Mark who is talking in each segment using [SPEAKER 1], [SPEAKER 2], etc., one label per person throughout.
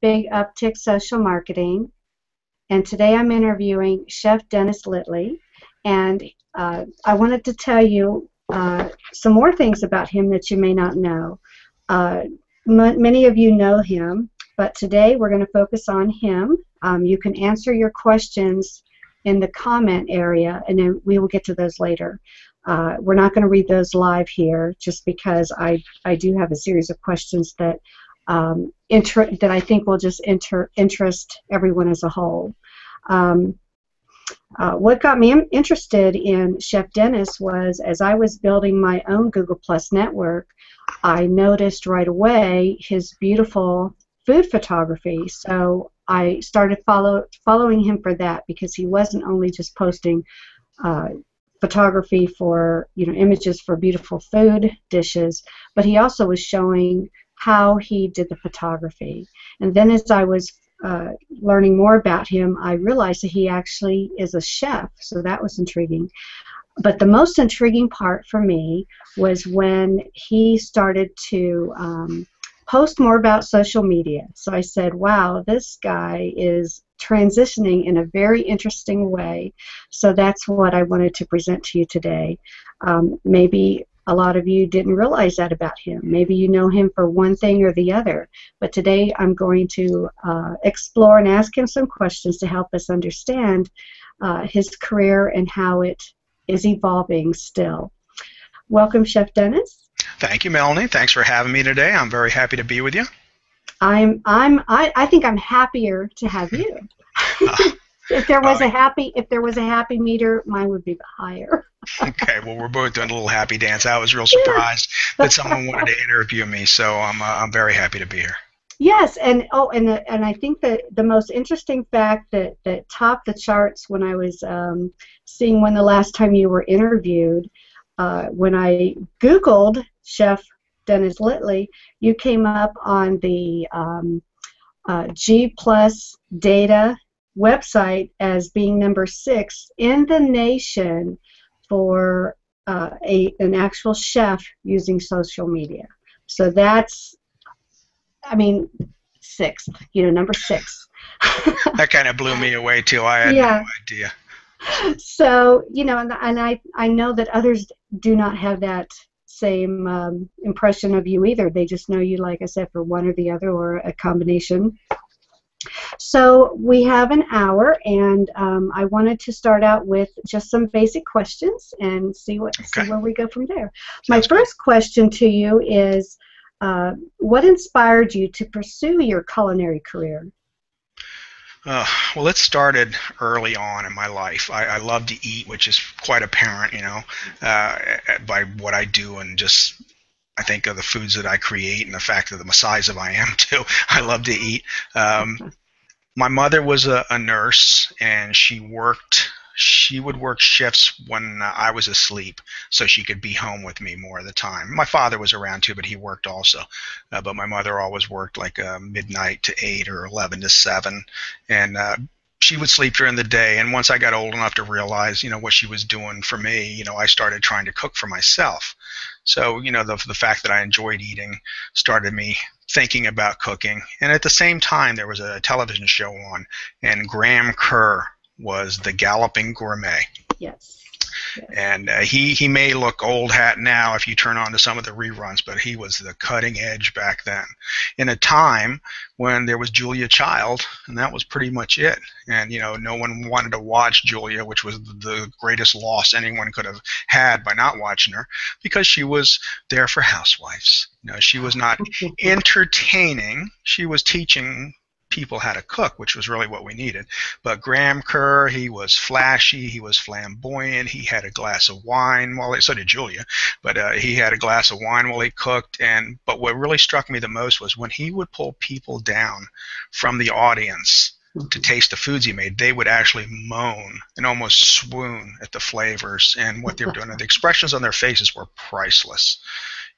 [SPEAKER 1] Big Uptick Social Marketing, and today I'm interviewing Chef Dennis Littley, and I wanted to tell you some more things about him that you may not know. Uh, Many of you know him, but today we're going to focus on him. You can answer your questions in the comment area, and then we will get to those later. We're not going to read those live here, just because I do have a series of questions that that I think will just interest everyone as a whole. What got me interested in Chef Dennis was, as I was building my own Google Plus network, I noticed right away his beautiful food photography. So I started following him for that, because he wasn't only just posting photography for, images for beautiful food dishes, but he also was showing how he did the photography. And then as I was learning more about him, I realized that he actually is a chef, so that was intriguing. But the most intriguing part for me was when he started to post more about social media. So I said, wow, this guy is transitioning in a very interesting way. So that's what I wanted to present to you today. Maybe a lot of you didn't realize that about him. Maybe you know him for one thing or the other. But today I'm going to explore and ask him some questions to help us understand his career and how it is evolving still. Welcome, Chef Dennis.
[SPEAKER 2] Thank you, Melanie. Thanks for having me today. I'm very happy to be with you.
[SPEAKER 1] I think I'm happier to have you. If there was a happy meter, mine would be higher.
[SPEAKER 2] Okay, well, we're both doing a little happy dance. I was real surprised that someone wanted to interview me, so I'm very happy to be here.
[SPEAKER 1] Yes, and I think that the most interesting fact that topped the charts when I was seeing when the last time you were interviewed, when I Googled Chef Dennis Littley, you came up on the G Plus Data website as being number 6 in the nation for an actual chef using social media. So that's, I mean, 6, number 6.
[SPEAKER 2] That kind of blew me away too. I had no idea.
[SPEAKER 1] So, and I know that others do not have that same impression of you either. They just know you, like I said, for one or the other, or a combination. So we have an hour, and I wanted to start out with just some basic questions and see where we go from there. My first question to you is, what inspired you to pursue your culinary career?
[SPEAKER 2] Well, it started early on in my life. I love to eat, which is quite apparent, by what I do, and just I think of the foods that I create and the fact of the size of I am too. I love to eat. My mother was a nurse, and she would work shifts when I was asleep, so she could be home with me more of the time. My father was around too, but he worked also. But my mother always worked like midnight to 8 or 11 to 7, and she would sleep during the day. And once I got old enough to realize, what she was doing for me, I started trying to cook for myself. So, the fact that I enjoyed eating started me thinking about cooking. And at the same time, there was a television show on, and Graham Kerr was the Galloping Gourmet.
[SPEAKER 1] Yes.
[SPEAKER 2] And he may look old hat now if you turn on to some of the reruns, but he was the cutting edge back then, in a time when there was Julia Child, and that was pretty much it. And no one wanted to watch Julia, which was the greatest loss anyone could have had by not watching her, because she was there for housewives. She was not entertaining. She was teaching people how to cook, which was really what we needed. But Graham Kerr, he was flashy, he was flamboyant, he had a glass of wine so did Julia, but he had a glass of wine while he cooked. But what really struck me the most was when he would pull people down from the audience to taste the foods he made, they would actually moan and almost swoon at the flavors and what they were doing. And the expressions on their faces were priceless.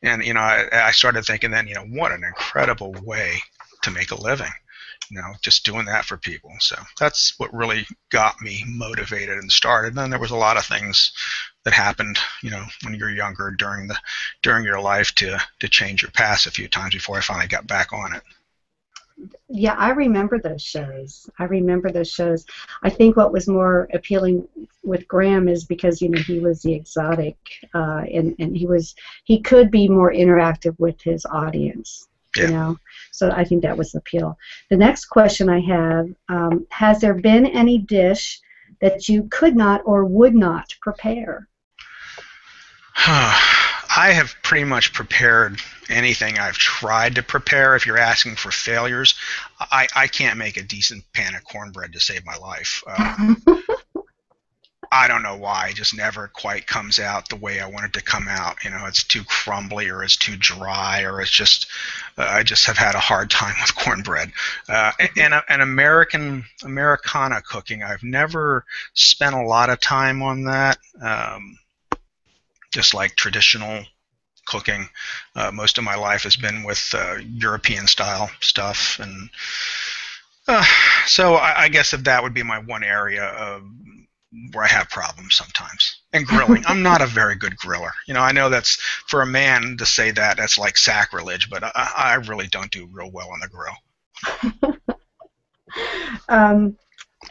[SPEAKER 2] And I started thinking then, what an incredible way to make a living. Just doing that for people. So that's what really got me motivated and started. And then there was a lot of things that happened, when you're younger during your life to change your path a few times before I finally got back on it.
[SPEAKER 1] Yeah, I remember those shows. I remember those shows. I think what was more appealing with Graham is because, he was the exotic, and he could be more interactive with his audience, you
[SPEAKER 2] Yeah.
[SPEAKER 1] know. So I think that was the appeal. The next question I have, has there been any dish that you could not or would not prepare?
[SPEAKER 2] I have pretty much prepared anything I've tried to prepare. If you're asking for failures, I can't make a decent pan of cornbread to save my life. I don't know why. It just never quite comes out the way I want it to come out. It's too crumbly, or it's too dry, or it's just I just have had a hard time with cornbread. And Americana cooking, I've never spent a lot of time on that. Just like traditional cooking. Most of my life has been with European style stuff, and so I guess if that would be my one area where I have problems sometimes. And grilling, I'm not a very good griller. I know that's, for a man to say that, that's like sacrilege, but I really don't do real well on the grill.
[SPEAKER 1] Um,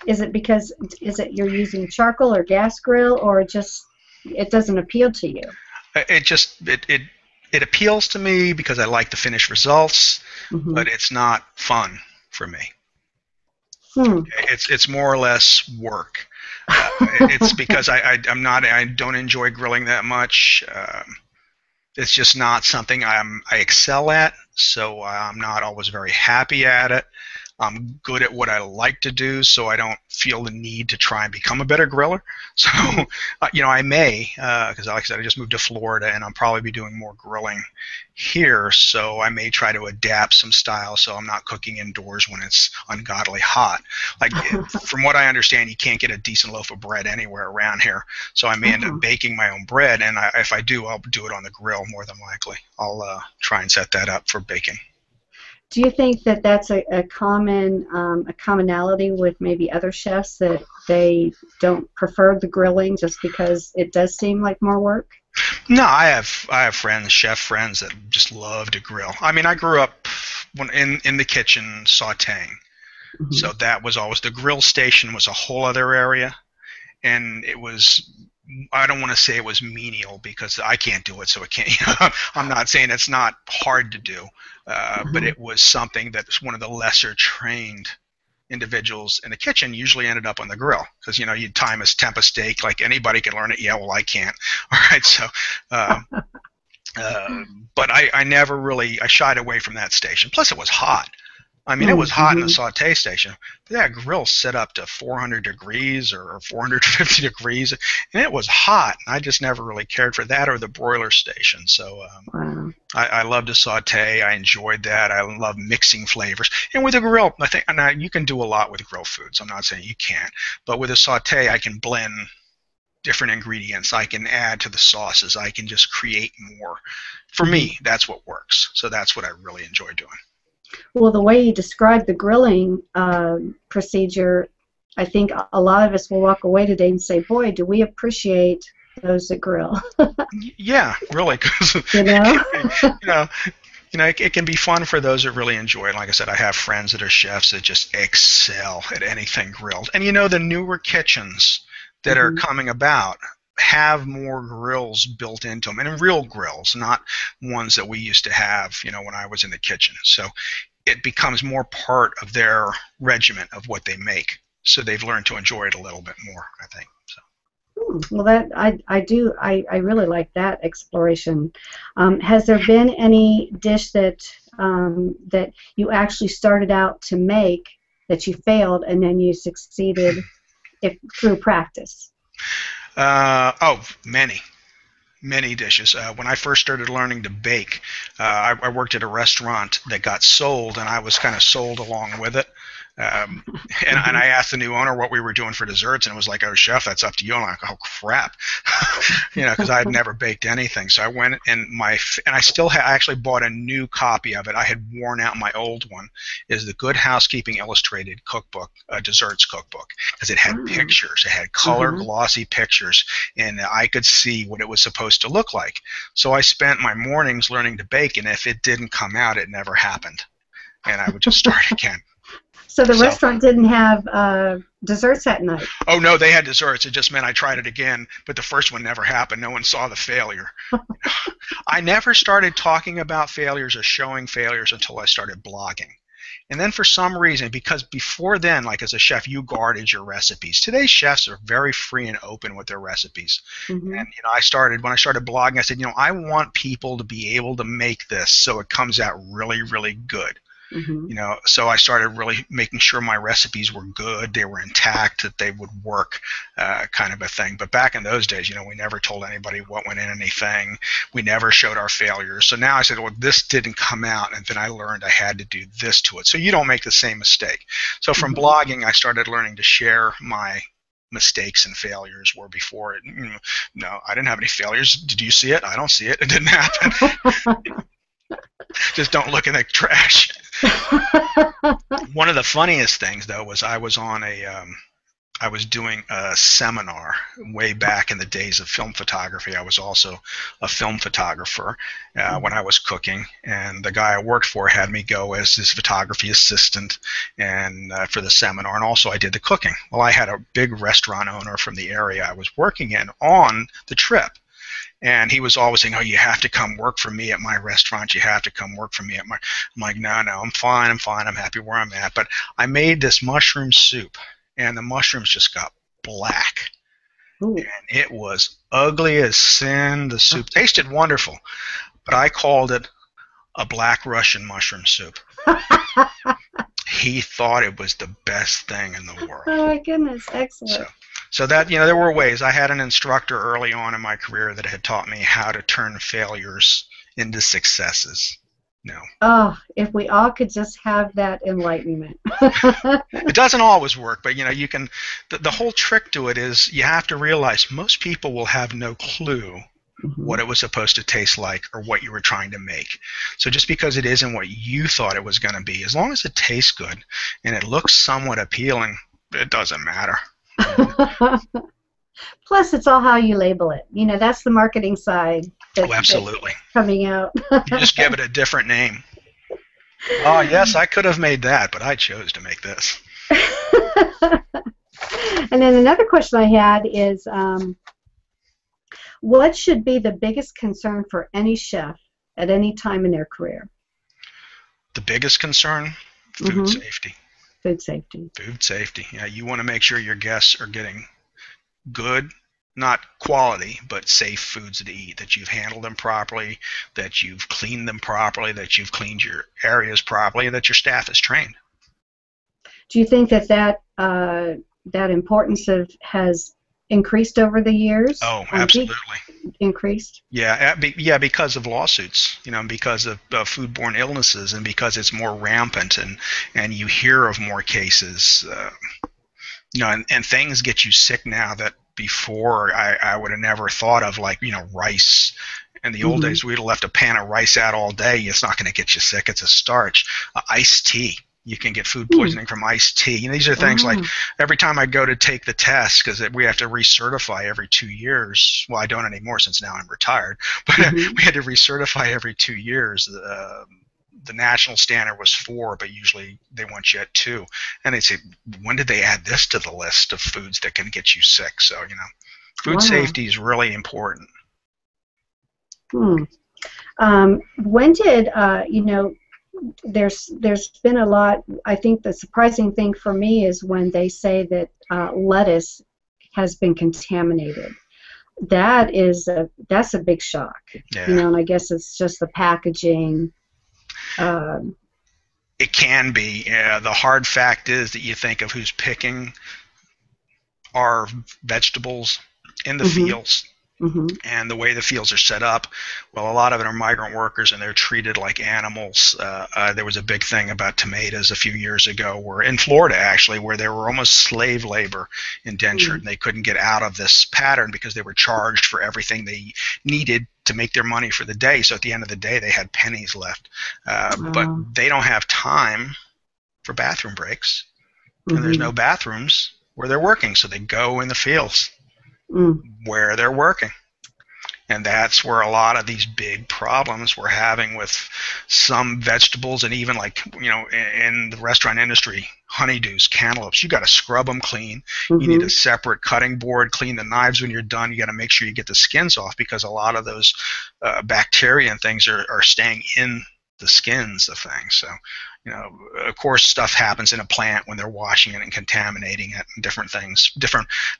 [SPEAKER 1] is it you're using charcoal or gas grill, or just it doesn't appeal to you?
[SPEAKER 2] It appeals to me because I like the finished results,
[SPEAKER 1] Hmm.
[SPEAKER 2] but it's not fun for me.
[SPEAKER 1] Hmm.
[SPEAKER 2] It's more or less work. It's because I don't enjoy grilling that much. It's just not something I excel at, so I'm not always very happy at it. I'm good at what I like to do, so I don't feel the need to try and become a better griller. So, I may, because like I said, I just moved to Florida, and I'll probably be doing more grilling here, so I may try to adapt some style so I'm not cooking indoors when it's ungodly hot. Like, from what I understand, you can't get a decent loaf of bread anywhere around here, so I may end up baking my own bread, and if I do, I'll do it on the grill more than likely. I'll try and set that up for baking.
[SPEAKER 1] Do you think that that's a commonality with maybe other chefs, that they don't prefer the grilling just because it does seem like more work?
[SPEAKER 2] No, I have friends, chef friends, that just love to grill. I mean, I grew up in the kitchen sautéing,
[SPEAKER 1] Hmm.
[SPEAKER 2] so that was always, the grill station was a whole other area, and it was, I don't want to say it was menial because I can't do it, so it can't. I'm not saying it's not hard to do, but
[SPEAKER 1] Uh-huh.
[SPEAKER 2] it was something that one of the lesser trained individuals in the kitchen usually ended up on the grill, because you time a temp a steak like anybody can learn it. Yeah, well, I can't. All right, so um, uh, but I never really, I shied away from that station. Plus, it was hot. I mean, it was hot in the
[SPEAKER 1] Mm-hmm.
[SPEAKER 2] saute station. That grill set up to 400 degrees or 450 degrees, and it was hot. I just never really cared for that or the broiler station. So
[SPEAKER 1] Wow.
[SPEAKER 2] I love to saute. I enjoyed that. I love mixing flavors. And with a grill, I think, and you can do a lot with grill foods. I'm not saying you can't, but with a saute, I can blend different ingredients. I can add to the sauces. I can just create more. For
[SPEAKER 1] Hmm.
[SPEAKER 2] me, that's what works. So that's what I really enjoy doing.
[SPEAKER 1] Well, the way you described the grilling procedure, I think a lot of us will walk away today and say, "Boy, do we appreciate those that grill."
[SPEAKER 2] Yeah, really, because
[SPEAKER 1] You
[SPEAKER 2] it
[SPEAKER 1] know?
[SPEAKER 2] can be, you know, it can be fun for those that really enjoy it. Like I said, I have friends that are chefs that just excel at anything grilled. And the newer kitchens that are
[SPEAKER 1] Hmm.
[SPEAKER 2] coming about have more grills built into them, and real grills, not ones that we used to have, when I was in the kitchen. So it becomes more part of their regiment of what they make. So they've learned to enjoy it a little bit more, I think. So.
[SPEAKER 1] Well, that I really like that exploration. Has there been any dish that you actually started out to make that you failed and then you succeeded if through practice?
[SPEAKER 2] Oh, many dishes. When I first started learning to bake, I worked at a restaurant that got sold, and I was kind of sold along with it. Um, and
[SPEAKER 1] Hmm.
[SPEAKER 2] I asked the new owner what we were doing for desserts, and it was like, "Oh, chef, that's up to you." And I'm like, "Oh, crap," because I had never baked anything. So I went, and I actually bought a new copy of it. I had worn out my old one. Is the Good Housekeeping Illustrated Cookbook, desserts cookbook, because it had
[SPEAKER 1] Oh.
[SPEAKER 2] pictures, it had color
[SPEAKER 1] Uh-huh.
[SPEAKER 2] glossy pictures, and I could see what it was supposed to look like. So I spent my mornings learning to bake, and if it didn't come out, it never happened, and I would just start again.
[SPEAKER 1] So the
[SPEAKER 2] So,
[SPEAKER 1] restaurant didn't have desserts at night.
[SPEAKER 2] oh no, they had desserts. It just meant I tried it again, but the first one never happened. No one saw the failure. I never started talking about failures or showing failures until I started blogging. And then for some reason, because before then, like as a chef, you guarded your recipes. Today's chefs are very free and open with their recipes.
[SPEAKER 1] Mm-hmm.
[SPEAKER 2] And when I started blogging, I said, I want people to be able to make this so it comes out really, really good.
[SPEAKER 1] Mm-hmm.
[SPEAKER 2] So I started really making sure my recipes were good, they were intact, that they would work, kind of a thing. But back in those days, we never told anybody what went in anything. We never showed our failures. So now I said, well, this didn't come out, and then I learned I had to do this to it, so you don't make the same mistake. So from blogging, I started learning to share my mistakes and failures, where before it, no, I didn't have any failures. Did you see it? I don't see it. It didn't happen. Just don't look in the trash. One of the funniest things, though, was I was doing a seminar way back in the days of film photography. I was also a film photographer when I was cooking, and the guy I worked for had me go as his photography assistant and for the seminar, and also I did the cooking. Well, I had a big restaurant owner from the area I was working in on the trip. And he was always saying, oh, you have to come work for me at my restaurant. You have to come work for me at my... I'm like, no, I'm fine. I'm happy where I'm at. But I made this mushroom soup, and the mushrooms just got black.
[SPEAKER 1] Ooh.
[SPEAKER 2] And it was ugly as sin. The soup tasted wonderful, but I called it a black Russian mushroom soup. He thought it was the best thing in the world.
[SPEAKER 1] Oh, my goodness. Excellent.
[SPEAKER 2] So that, there were ways. I had an instructor early on in my career that had taught me how to turn failures into successes.
[SPEAKER 1] Oh, if we all could just have that enlightenment.
[SPEAKER 2] It doesn't always work, but you can. The whole trick to it is you have to realize most people will have no clue what it was supposed to taste like or what you were trying to make. So just because it isn't what you thought it was going to be, as long as it tastes good and it looks somewhat appealing, it doesn't matter.
[SPEAKER 1] Plus, it's all how you label it. That's the marketing side.
[SPEAKER 2] Oh, absolutely.
[SPEAKER 1] Coming out.
[SPEAKER 2] You just give it a different name. Oh, yes, I could have made that, but I chose to make this.
[SPEAKER 1] And then another question I had is, what should be the biggest concern for any chef at any time in their career?
[SPEAKER 2] The biggest concern? Food safety.
[SPEAKER 1] Food safety.
[SPEAKER 2] Food safety. Yeah, you want to make sure your guests are getting good, not quality, but safe foods to eat, that you've handled them properly, that you've cleaned them properly, that you've cleaned your areas properly, and that your staff is trained.
[SPEAKER 1] Do you think that importance has increased over the years?
[SPEAKER 2] Oh, absolutely.
[SPEAKER 1] Increased?
[SPEAKER 2] Yeah, because of lawsuits, because of foodborne illnesses, and because it's more rampant, and you hear of more cases, and things get you sick now that before I would have never thought of, like, rice. In the old days, we'd have left a pan of rice out all day. It's not going to get you sick. It's a starch. Iced tea. You can get food poisoning from iced tea. These are things like every time I go to take the test, because we have to recertify every 2 years. Well, I don't anymore since now I'm retired. But we had to recertify every 2 years. The national standard was 4, but usually they want you at 2. And they say, when did they add this to the list of foods that can get you sick? So, food safety is really important.
[SPEAKER 1] When did, there's been a lot, I think the surprising thing for me is when they say that lettuce has been contaminated. That's a big shock.
[SPEAKER 2] Yeah.
[SPEAKER 1] And I guess it's just the packaging.
[SPEAKER 2] It can be. The hard fact is that you think of who's picking our vegetables in the fields. And the way the fields are set up, well, a lot of it are migrant workers, and they're treated like animals. There was a big thing about tomatoes a few years ago, where in Florida, actually, where they were almost slave labor indentured, and they couldn't get out of this pattern because they were charged for everything they needed to make their money for the day. So at the end of the day, they had pennies left. But they don't have time for bathroom breaks, and there's no bathrooms where they're working, so they go in the fields where they're working. And that's where a lot of these big problems we're having with some vegetables, and even like, in the restaurant industry, honeydews, cantaloupes, you got to scrub them clean. You need a
[SPEAKER 1] Mm-hmm.
[SPEAKER 2] separate cutting board, clean the knives when you're done. You got to make sure you get the skins off, because a lot of those bacteria and things are staying in the skins of things. So, of course, stuff happens in a plant when they're washing it and contaminating it, and different things.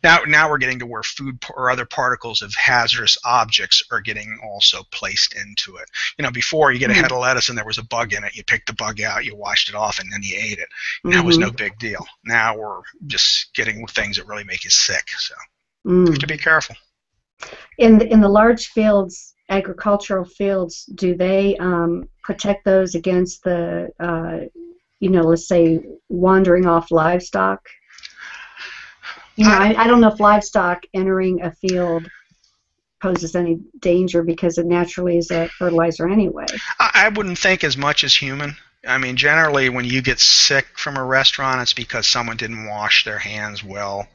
[SPEAKER 2] Now we're getting to where food or other particles of hazardous objects are getting also placed into it. Before, you get a head of lettuce and there was a bug in it. You picked the bug out, you washed it off, and then you ate it. That was no big deal. Now we're just getting things that really make you sick. So you have to be careful.
[SPEAKER 1] In the large fields, agricultural fields, do they protect those against the, let's say, wandering off livestock? I don't know if livestock entering a field poses any danger, because it naturally is a fertilizer anyway.
[SPEAKER 2] I wouldn't think as much as human. I mean, generally, when you get sick from a restaurant, it's because someone didn't wash their hands well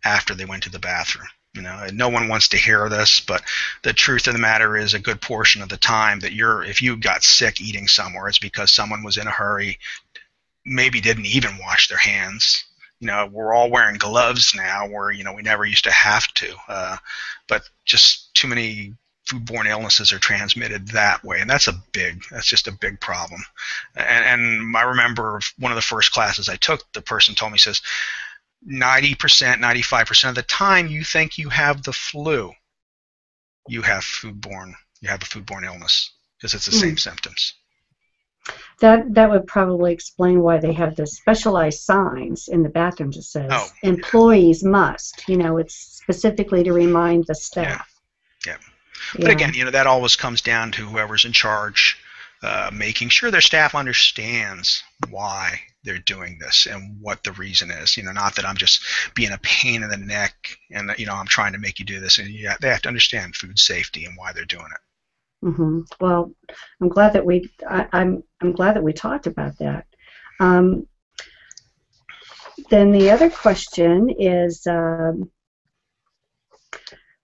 [SPEAKER 2] after they went to the bathroom. No one wants to hear this, but the truth of the matter is, a good portion of the time that if you got sick eating somewhere, it's because someone was in a hurry, maybe didn't even wash their hands. We're all wearing gloves now, where we never used to have to, but just too many foodborne illnesses are transmitted that way, and that's just a big problem. And I remember one of the first classes I took, the person told me, says, 90%, 95% of the time you think you have the flu, you have a foodborne illness, because it's the same symptoms.
[SPEAKER 1] That would probably explain why they have the specialized signs in the bathrooms that says employees must. It's specifically to remind the staff.
[SPEAKER 2] Yeah. But again, that always comes down to whoever's in charge, making sure their staff understands why they're doing this and what the reason is. Not that I'm just being a pain in the neck and I'm trying to make you do this. And they have to understand food safety and why they're doing it.
[SPEAKER 1] Mm-hmm. Well, I'm glad that I'm glad that we talked about that. Then the other question is,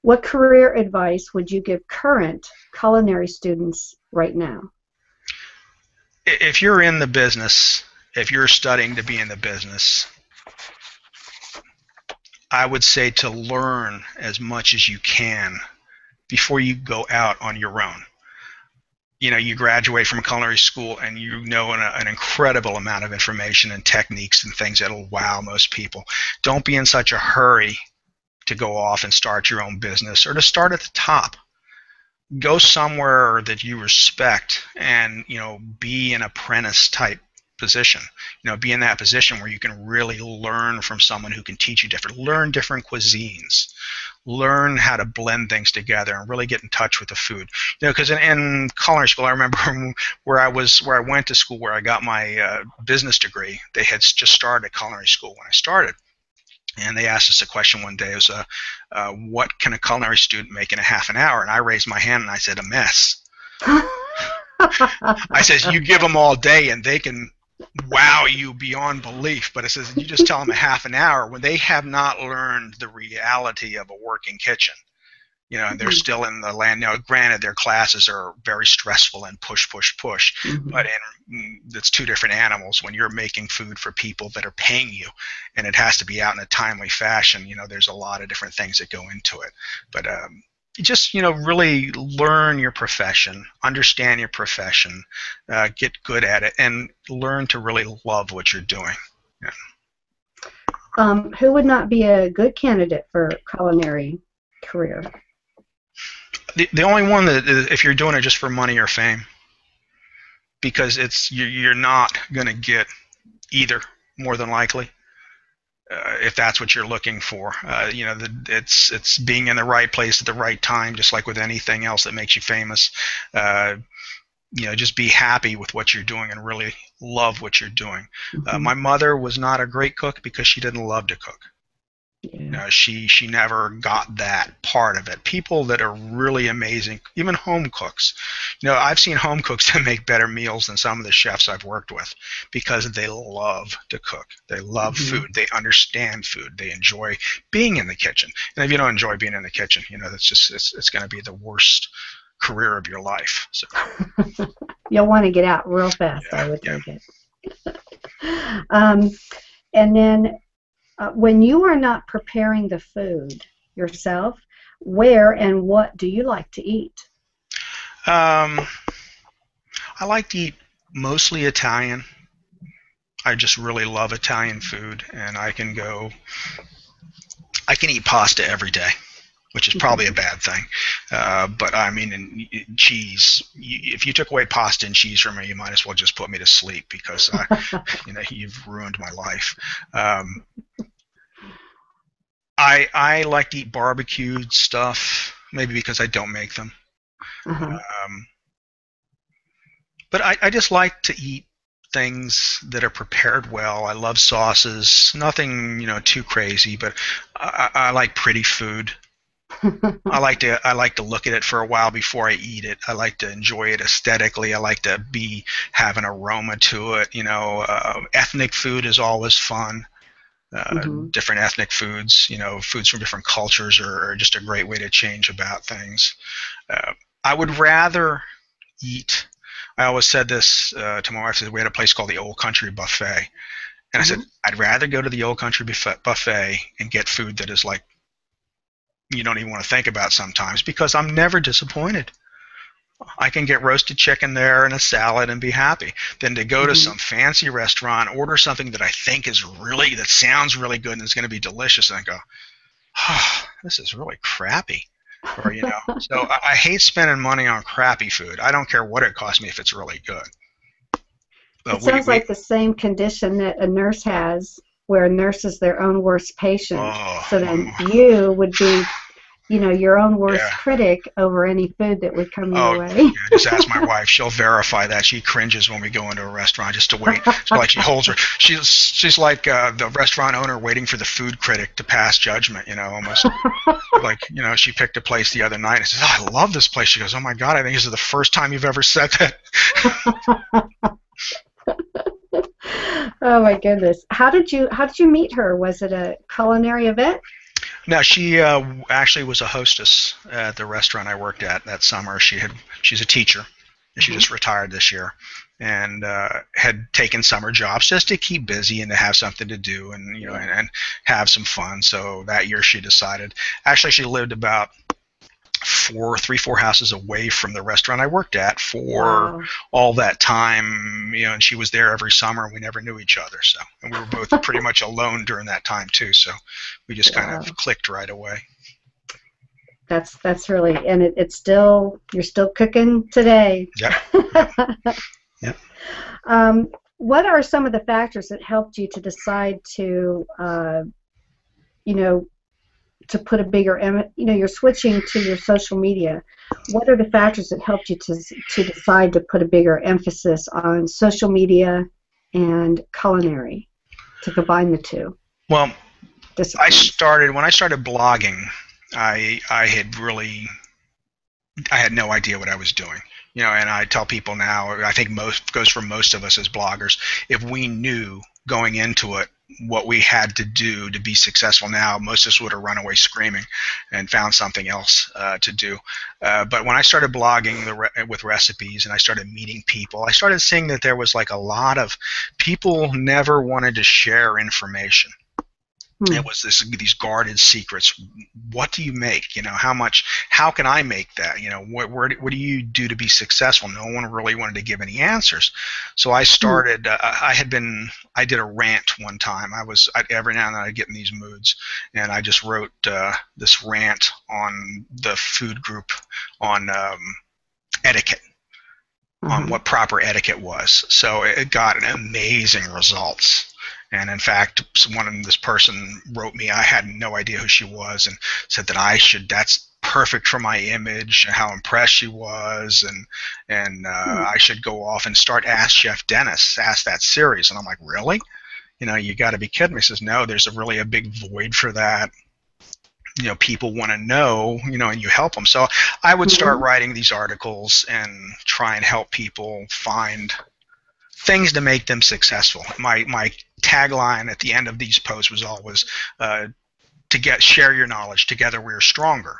[SPEAKER 1] what career advice would you give current culinary students right now?
[SPEAKER 2] If you're in the business, if you're studying to be in the business, I would say to learn as much as you can before you go out on your own. You graduate from a culinary school and an incredible amount of information and techniques and things that'll wow most people. Don't be in such a hurry to go off and start your own business, or to start at the top. Go somewhere that you respect and, be an apprentice type position. Be in that position where you can really learn from someone who can teach you learn different cuisines, learn how to blend things together, and really get in touch with the food. Because in culinary school, I remember where I went to school, where I got my business degree. They had just started culinary school when I started. And they asked us a question one day. It was, what can a culinary student make in a half an hour? And I raised my hand and I said, a mess. I says, you give them all day and they can wow you beyond belief. But it says, you just tell them a half an hour when they have not learned the reality of a working kitchen. And they're still in the land. Now, granted, their classes are very stressful and push, but it's two different animals. When you're making food for people that are paying you, and it has to be out in a timely fashion, there's a lot of different things that go into it. But you just, really learn your profession, understand your profession, get good at it, and learn to really love what you're doing. Yeah.
[SPEAKER 1] Who would not be a good candidate for culinary career?
[SPEAKER 2] The only one that, if you're doing it just for money or fame, because you're not going to get either, more than likely, if that's what you're looking for. It's being in the right place at the right time, just like with anything else that makes you famous. Just be happy with what you're doing and really love what you're doing. My mother was not a great cook because she didn't love to cook.
[SPEAKER 1] Yeah.
[SPEAKER 2] She never got that part of it. People that are really amazing, even home cooks. I've seen home cooks that make better meals than some of the chefs I've worked with because they love to cook. They love
[SPEAKER 1] Hmm.
[SPEAKER 2] food. They understand food. They enjoy being in the kitchen. And if you don't enjoy being in the kitchen, that's just it's going to be the worst career of your life. So
[SPEAKER 1] You'll want to get out real fast, I
[SPEAKER 2] yeah,
[SPEAKER 1] would
[SPEAKER 2] yeah.
[SPEAKER 1] take it. Um, and then when you are not preparing the food yourself, where and what do you like to eat?
[SPEAKER 2] Um, I like to eat mostly Italian. I just really love Italian food, and I can eat pasta every day, which is probably a bad thing. But I mean, cheese. If you took away pasta and cheese from me, you might as well just put me to sleep because you've ruined my life. Um, I like to eat barbecued stuff, maybe because I don't make them.
[SPEAKER 1] Uh-huh.
[SPEAKER 2] Um, but I just like to eat things that are prepared well. I love sauces, nothing too crazy, but I like pretty food. I like to look at it for a while before I eat it. I like to enjoy it aesthetically. I like to have an aroma to it. Ethnic food is always fun.
[SPEAKER 1] Hmm.
[SPEAKER 2] Different ethnic foods, foods from different cultures are just a great way to change about things. Uh, I would rather eat. I always said this to my wife. We had a place called the Old Country Buffet, and I said
[SPEAKER 1] Hmm.
[SPEAKER 2] I'd rather go to the Old Country Buffet and get food that is like you don't even want to think about sometimes because I'm never disappointed. I can get roasted chicken there and a salad and be happy. Than to go to
[SPEAKER 1] Hmm.
[SPEAKER 2] some fancy restaurant, order something that I think that sounds really good and is going to be delicious, and I go, oh, this is really crappy. So I hate spending money on crappy food. I don't care what it costs me if it's really good.
[SPEAKER 1] It
[SPEAKER 2] But
[SPEAKER 1] sounds like the same condition that a nurse has, where a nurse is their own worst patient.
[SPEAKER 2] oh,
[SPEAKER 1] So then
[SPEAKER 2] oh
[SPEAKER 1] you would be, your own
[SPEAKER 2] yeah.
[SPEAKER 1] worst critic over any food that would come your
[SPEAKER 2] Oh,
[SPEAKER 1] way.
[SPEAKER 2] yeah, just ask my wife. She'll verify that. She cringes when we go into a restaurant just to wait. So like she holds her. She's like the restaurant owner waiting for the food critic to pass judgment. Almost like she picked a place the other night and says, "Oh, I love this place." She goes, "Oh my God, I think this is the first time you've ever said that."
[SPEAKER 1] Oh my goodness. How did you meet her? Was it a culinary event?
[SPEAKER 2] Now she actually was a hostess at the restaurant I worked at that summer. She's a teacher. She
[SPEAKER 1] Hmm.
[SPEAKER 2] just retired this year, and had taken summer jobs just to keep busy and to have something to do and
[SPEAKER 1] Yeah.
[SPEAKER 2] and have some fun. So that year she decided. Actually, she lived about four houses away from the restaurant I worked at for
[SPEAKER 1] Wow.
[SPEAKER 2] all that time, and she was there every summer. We never knew each other, so and we were both pretty much alone during that time too. So we just kind of
[SPEAKER 1] Wow.
[SPEAKER 2] clicked right away.
[SPEAKER 1] That's really, and it's still, you're still cooking today.
[SPEAKER 2] Yep. Yep.
[SPEAKER 1] What are some of the factors that helped you to decide you know, to put a bigger, you're switching to your social media. What are the factors that helped you to decide to put a bigger emphasis on social media and culinary, to combine the two
[SPEAKER 2] Well,
[SPEAKER 1] disciplines?
[SPEAKER 2] when I started blogging, I had really I had no idea what I was doing. And I tell people now, I think most goes for most of us as bloggers, if we knew going into it what we had to do to be successful now, most of us would have run away screaming and found something else to do. But when I started blogging with recipes and I started meeting people, I started seeing that there was like a lot of people never wanted to share information.
[SPEAKER 1] Hmm.
[SPEAKER 2] It was these guarded secrets. What do you make? How can I make that? What do you do to be successful? No one really wanted to give any answers. So I
[SPEAKER 1] Hmm.
[SPEAKER 2] started, I did a rant one time. Every now and then I'd get in these moods, and I just wrote this rant on the food group on etiquette, on
[SPEAKER 1] Uh-huh.
[SPEAKER 2] what proper etiquette was. So it got an amazing results. And in fact, this person wrote me. I had no idea who she was, and said that that's perfect for my image, and how impressed she was, and
[SPEAKER 1] Hmm.
[SPEAKER 2] I should go off and start Ask Chef Dennis, Ask that series. And I'm like, really? You got to be kidding me. He says, no, there's really a big void for that. People want to know, and you help them. So I would start writing these articles and try and help people find things to make them successful. My tagline at the end of these posts was always, share your knowledge. Together we are stronger.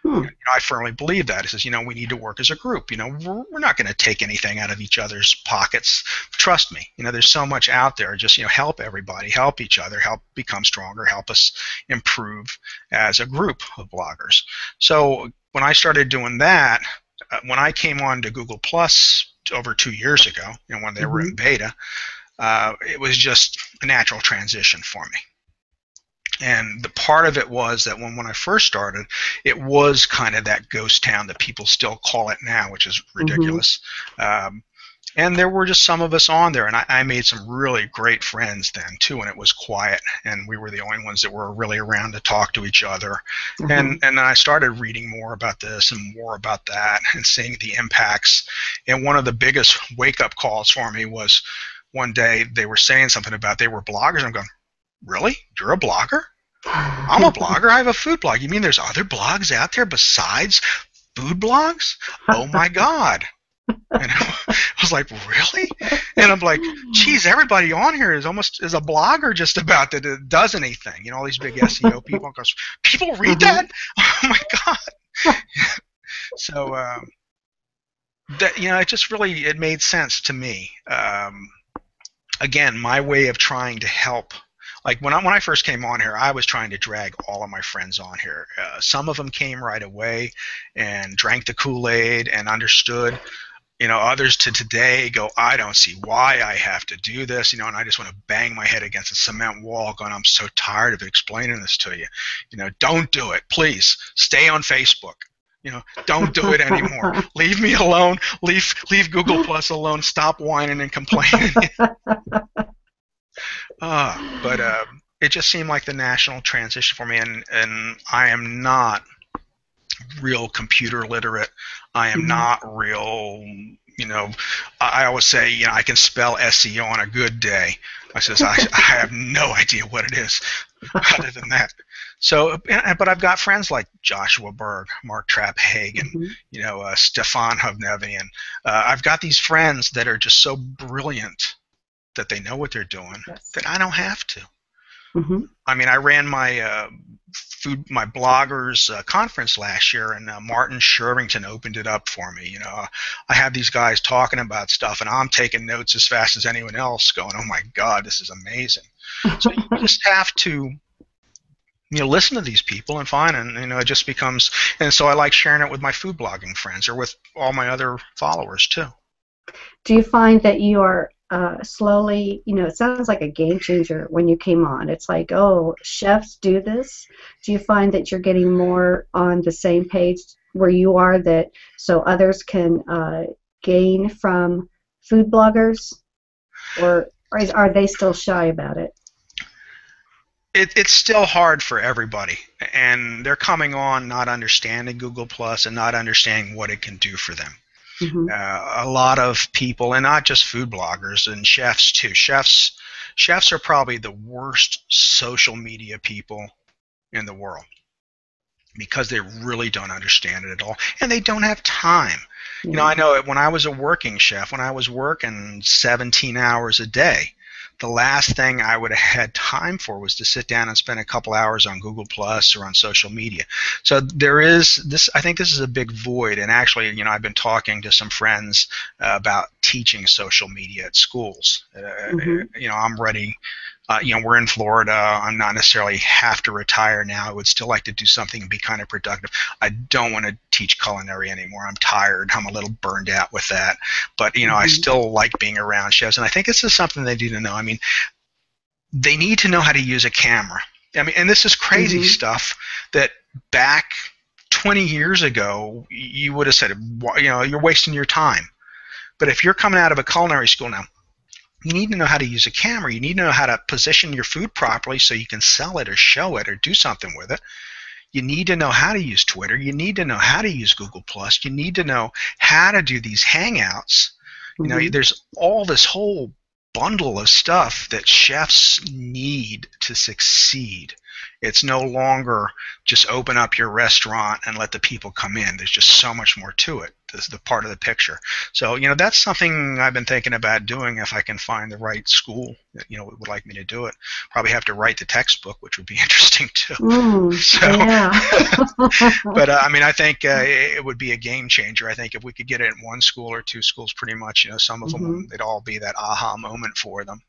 [SPEAKER 2] I firmly believe that. It says, we need to work as a group. We're not going to take anything out of each other's pockets. Trust me. There's so much out there. Just, help everybody, help each other, help become stronger, help us improve as a group of bloggers. So when I started doing that, when I came on to Google Plus over 2 years ago, when they were in beta, it was just a natural transition for me. And the part of it was that when I first started, it was kind of that ghost town that people still call it now, which is ridiculous. And there were just some of us on there, and I made some really great friends then too, and it was quiet, and we were the only ones that were really around to talk to each other. And then I started reading more about this and more about that and seeing the impacts. And one of the biggest wake-up calls for me was one day they were saying something about they were bloggers. I'm going, really? You're a blogger? I'm a blogger. I have a food blog. You mean there's other blogs out there besides food blogs? Oh my God. And I was like, really? And I'm like, geez, everybody on here is a blogger just about that does anything. All these big SEO people. Goes, people read that? Oh my God. So that it just really it made sense to me. Again, my way of trying to help. Like when I first came on here, I was trying to drag all of my friends on here. Some of them came right away and drank the Kool-Aid and understood. Others to today go, I don't see why I have to do this. And I just want to bang my head against a cement wall going, I'm so tired of explaining this to you. Don't do it. Please stay on Facebook. Don't do it anymore. Leave me alone. Leave Google Plus alone. Stop whining and complaining. But it just seemed like the national transition for me, and I am not real computer literate. I am not real, I always say, I can spell SEO on a good day. I says, I have no idea what it is other than that. So, but I've got friends like Joshua Berg, Mark Trapp Hagen, Stefan Hovnevian. I've got these friends that are just so brilliant that they know what they're doing, that I don't have to. I mean, I ran my my bloggers conference last year, and Martin Shervington opened it up for me. I have these guys talking about stuff, and I'm taking notes as fast as anyone else, going, "Oh my God, this is amazing!" So you just have to, listen to these people and find, and it just becomes. And so I like sharing it with my food blogging friends or with all my other followers too.
[SPEAKER 1] Do you find that you are slowly, it sounds like a game changer when you came on. It's like, oh, chefs do this. Do you find that you're getting more on the same page where you are, that so others can gain from food bloggers, or are they still shy about it?
[SPEAKER 2] It's still hard for everybody, and they're coming on not understanding Google Plus and not understanding what it can do for them. A lot of people, and not just food bloggers, and chefs too. Chefs are probably the worst social media people in the world because they really don't understand it at all, and they don't have time. I know when I was a working chef, when I was working 17 hours a day, the last thing I would have had time for was to sit down and spend a couple hours on Google Plus or on social media. So there is this. I think this is a big void. And actually, I've been talking to some friends about teaching social media at schools. I'm ready. We're in Florida. I'm not necessarily have to retire now. I would still like to do something and be kind of productive. I don't want to teach culinary anymore. I'm tired. I'm a little burned out with that. But, I still like being around chefs. And I think this is something they need to know. I mean, they need to know how to use a camera. I mean, and this is crazy stuff that back 20 years ago, you would have said, you're wasting your time. But if you're coming out of a culinary school now, you need to know how to use a camera. You need to know how to position your food properly so you can sell it or show it or do something with it. You need to know how to use Twitter. You need to know how to use Google Plus. You need to know how to do these Hangouts. There's all this whole bundle of stuff that chefs need to succeed. It's no longer just open up your restaurant and let the people come in. There's just so much more to it. This is the part of the picture. So, that's something I've been thinking about doing if I can find the right school that, would like me to do it. Probably have to write the textbook, which would be interesting too. So,
[SPEAKER 1] yeah.
[SPEAKER 2] but I think it would be a game changer. I think if we could get it in one school or two schools, pretty much, some of them, they'd all be that aha moment for them.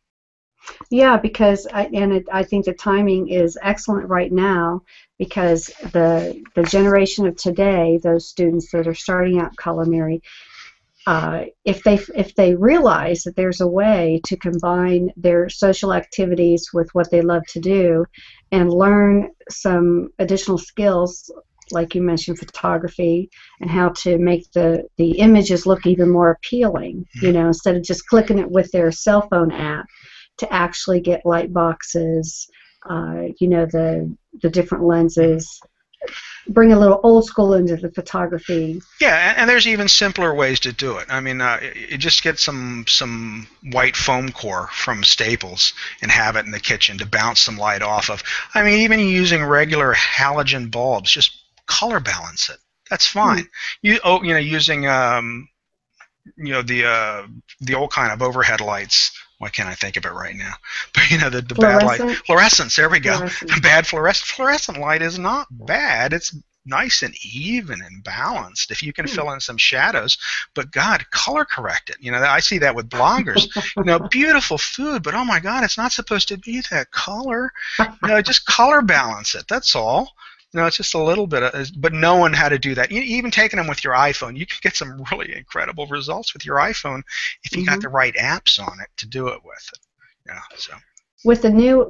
[SPEAKER 1] Yeah, because I think the timing is excellent right now, because the generation of today, those students that are starting out culinary, if they realize that there's a way to combine their social activities with what they love to do, and learn some additional skills, like you mentioned, photography, and how to make the images look even more appealing, instead of just clicking it with their cell phone app, to actually get light boxes, the different lenses, bring a little old school into the photography.
[SPEAKER 2] Yeah, and there's even simpler ways to do it. You just get some white foam core from Staples and have it in the kitchen to bounce some light off of. Even using regular halogen bulbs, just color balance it. That's fine. Using the old kind of overhead lights. Why can't I think of it right now? But the bad light, fluorescence. There we go. Bad fluorescent light is not bad. It's nice and even and balanced if you can fill in some shadows. But God, color correct it. I see that with bloggers. Beautiful food, but oh my God, it's not supposed to be that color. Just color balance it. That's all. It's just a little bit but knowing how to do that. Even taking them with your iPhone, you can get some really incredible results with your iPhone if you got the right apps on it to do it with. So.
[SPEAKER 1] With the new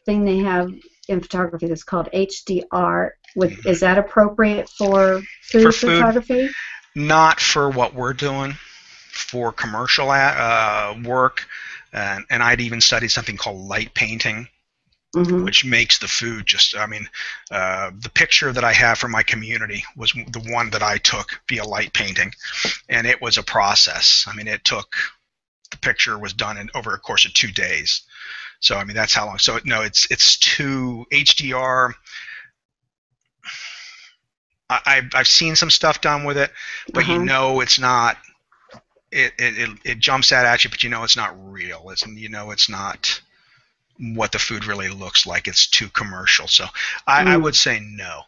[SPEAKER 1] thing they have in photography that's called HDR, is that appropriate for food photography?
[SPEAKER 2] Not for what we're doing. For commercial work, and I'd even studied something called light painting. Which makes the food just, the picture that I have from my community was the one that I took via light painting, and it was a process. The picture was done over a course of 2 days. So, that's how long. So, no, it's too HDR. I've seen some stuff done with it, but it's not, it jumps out at you, but it's not real. It's not what the food really looks like. It's too commercial. So I would say no.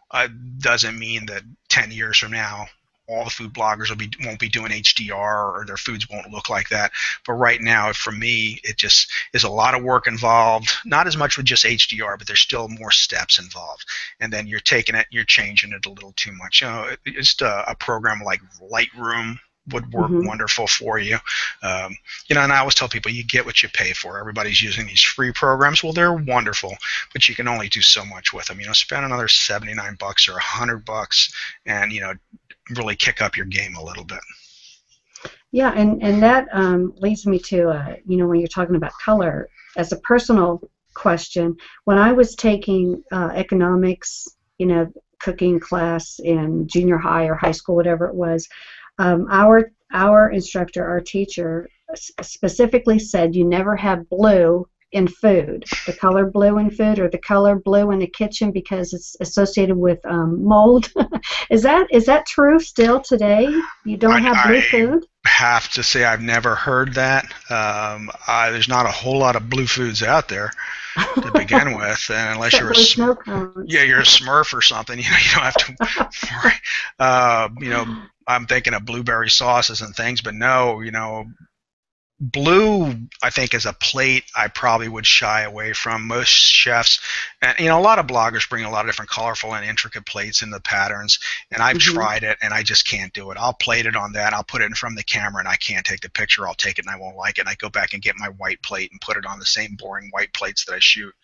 [SPEAKER 2] Doesn't mean that 10 years from now all the food bloggers won't be doing HDR or their foods won't look like that. But right now, for me, it just is a lot of work involved. Not as much with just HDR, but there's still more steps involved. And then you're taking it, you're changing it a little too much. Just a program like Lightroom would work wonderful for you. And I always tell people, you get what you pay for. Everybody's using these free programs. Well, they're wonderful, but you can only do so much with them. Spend another $79 or $100 and, really kick up your game a little bit.
[SPEAKER 1] Yeah, and that leads me to, when you're talking about color, as a personal question, when I was taking economics, cooking class in junior high or high school, whatever it was, our instructor, our teacher, specifically said you never have blue in food, the color blue in food, or the color blue in the kitchen, because it's associated with mold. Is that true still today? You don't have blue food?
[SPEAKER 2] I have to say I've never heard that. There's not a whole lot of blue foods out there to begin with, and unless you're you're a Smurf or something, you don't have to worry. I'm thinking of blueberry sauces and things, but no, blue, I think, as a plate, I probably would shy away from. Most chefs, and a lot of bloggers bring a lot of different colorful and intricate plates in the patterns, and I've tried it, and I just can't do it. I'll plate it on that, I'll put it in front of the camera, and I can't take the picture. I'll take it, and I won't like it, and I go back and get my white plate and put it on the same boring white plates that I shoot.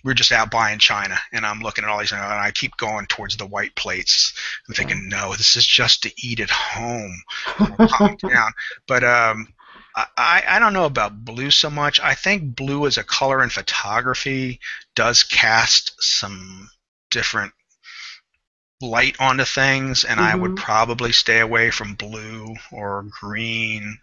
[SPEAKER 2] We're just out buying China, and I'm looking at all these, and I keep going towards the white plates. I'm thinking, no, this is just to eat at home. Calm down. But I don't know about blue so much. I think blue as a color in photography does cast some different light onto things, and I would probably stay away from blue or green.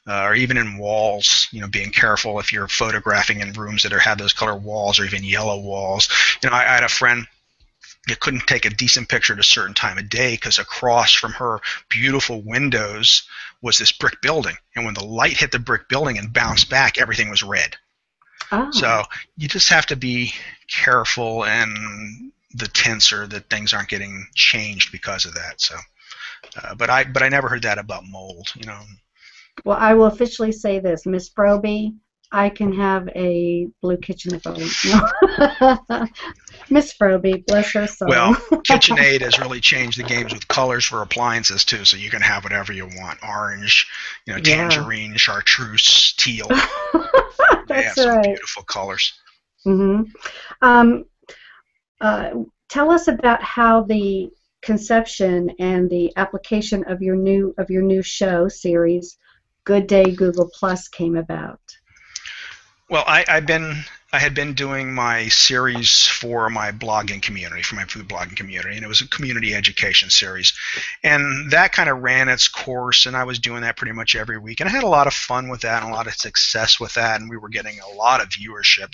[SPEAKER 2] or even in walls, being careful if you're photographing in rooms that have those color walls or even yellow walls. I had a friend that couldn't take a decent picture at a certain time of day because across from her beautiful windows was this brick building. And when the light hit the brick building and bounced back, everything was red.
[SPEAKER 1] Oh.
[SPEAKER 2] So you just have to be careful and the tensor that things aren't getting changed because of that. So, but I never heard that about mold.
[SPEAKER 1] Well, I will officially say this, Miss Froby, I can have a blue kitchen if I want. No. Miss Froby, bless her soul.
[SPEAKER 2] Well, KitchenAid has really changed the games with colors for appliances too, so you can have whatever you want: orange, tangerine, chartreuse, teal. They have some beautiful colors.
[SPEAKER 1] Mm-hmm. Tell us about how the conception and the application of your new show series, Good Day Google Plus, came about.
[SPEAKER 2] Well, I had been doing my series for my blogging community, for my food blogging community, and it was a community education series. And that kind of ran its course, and I was doing that pretty much every week. And I had a lot of fun with that and a lot of success with that, and we were getting a lot of viewership,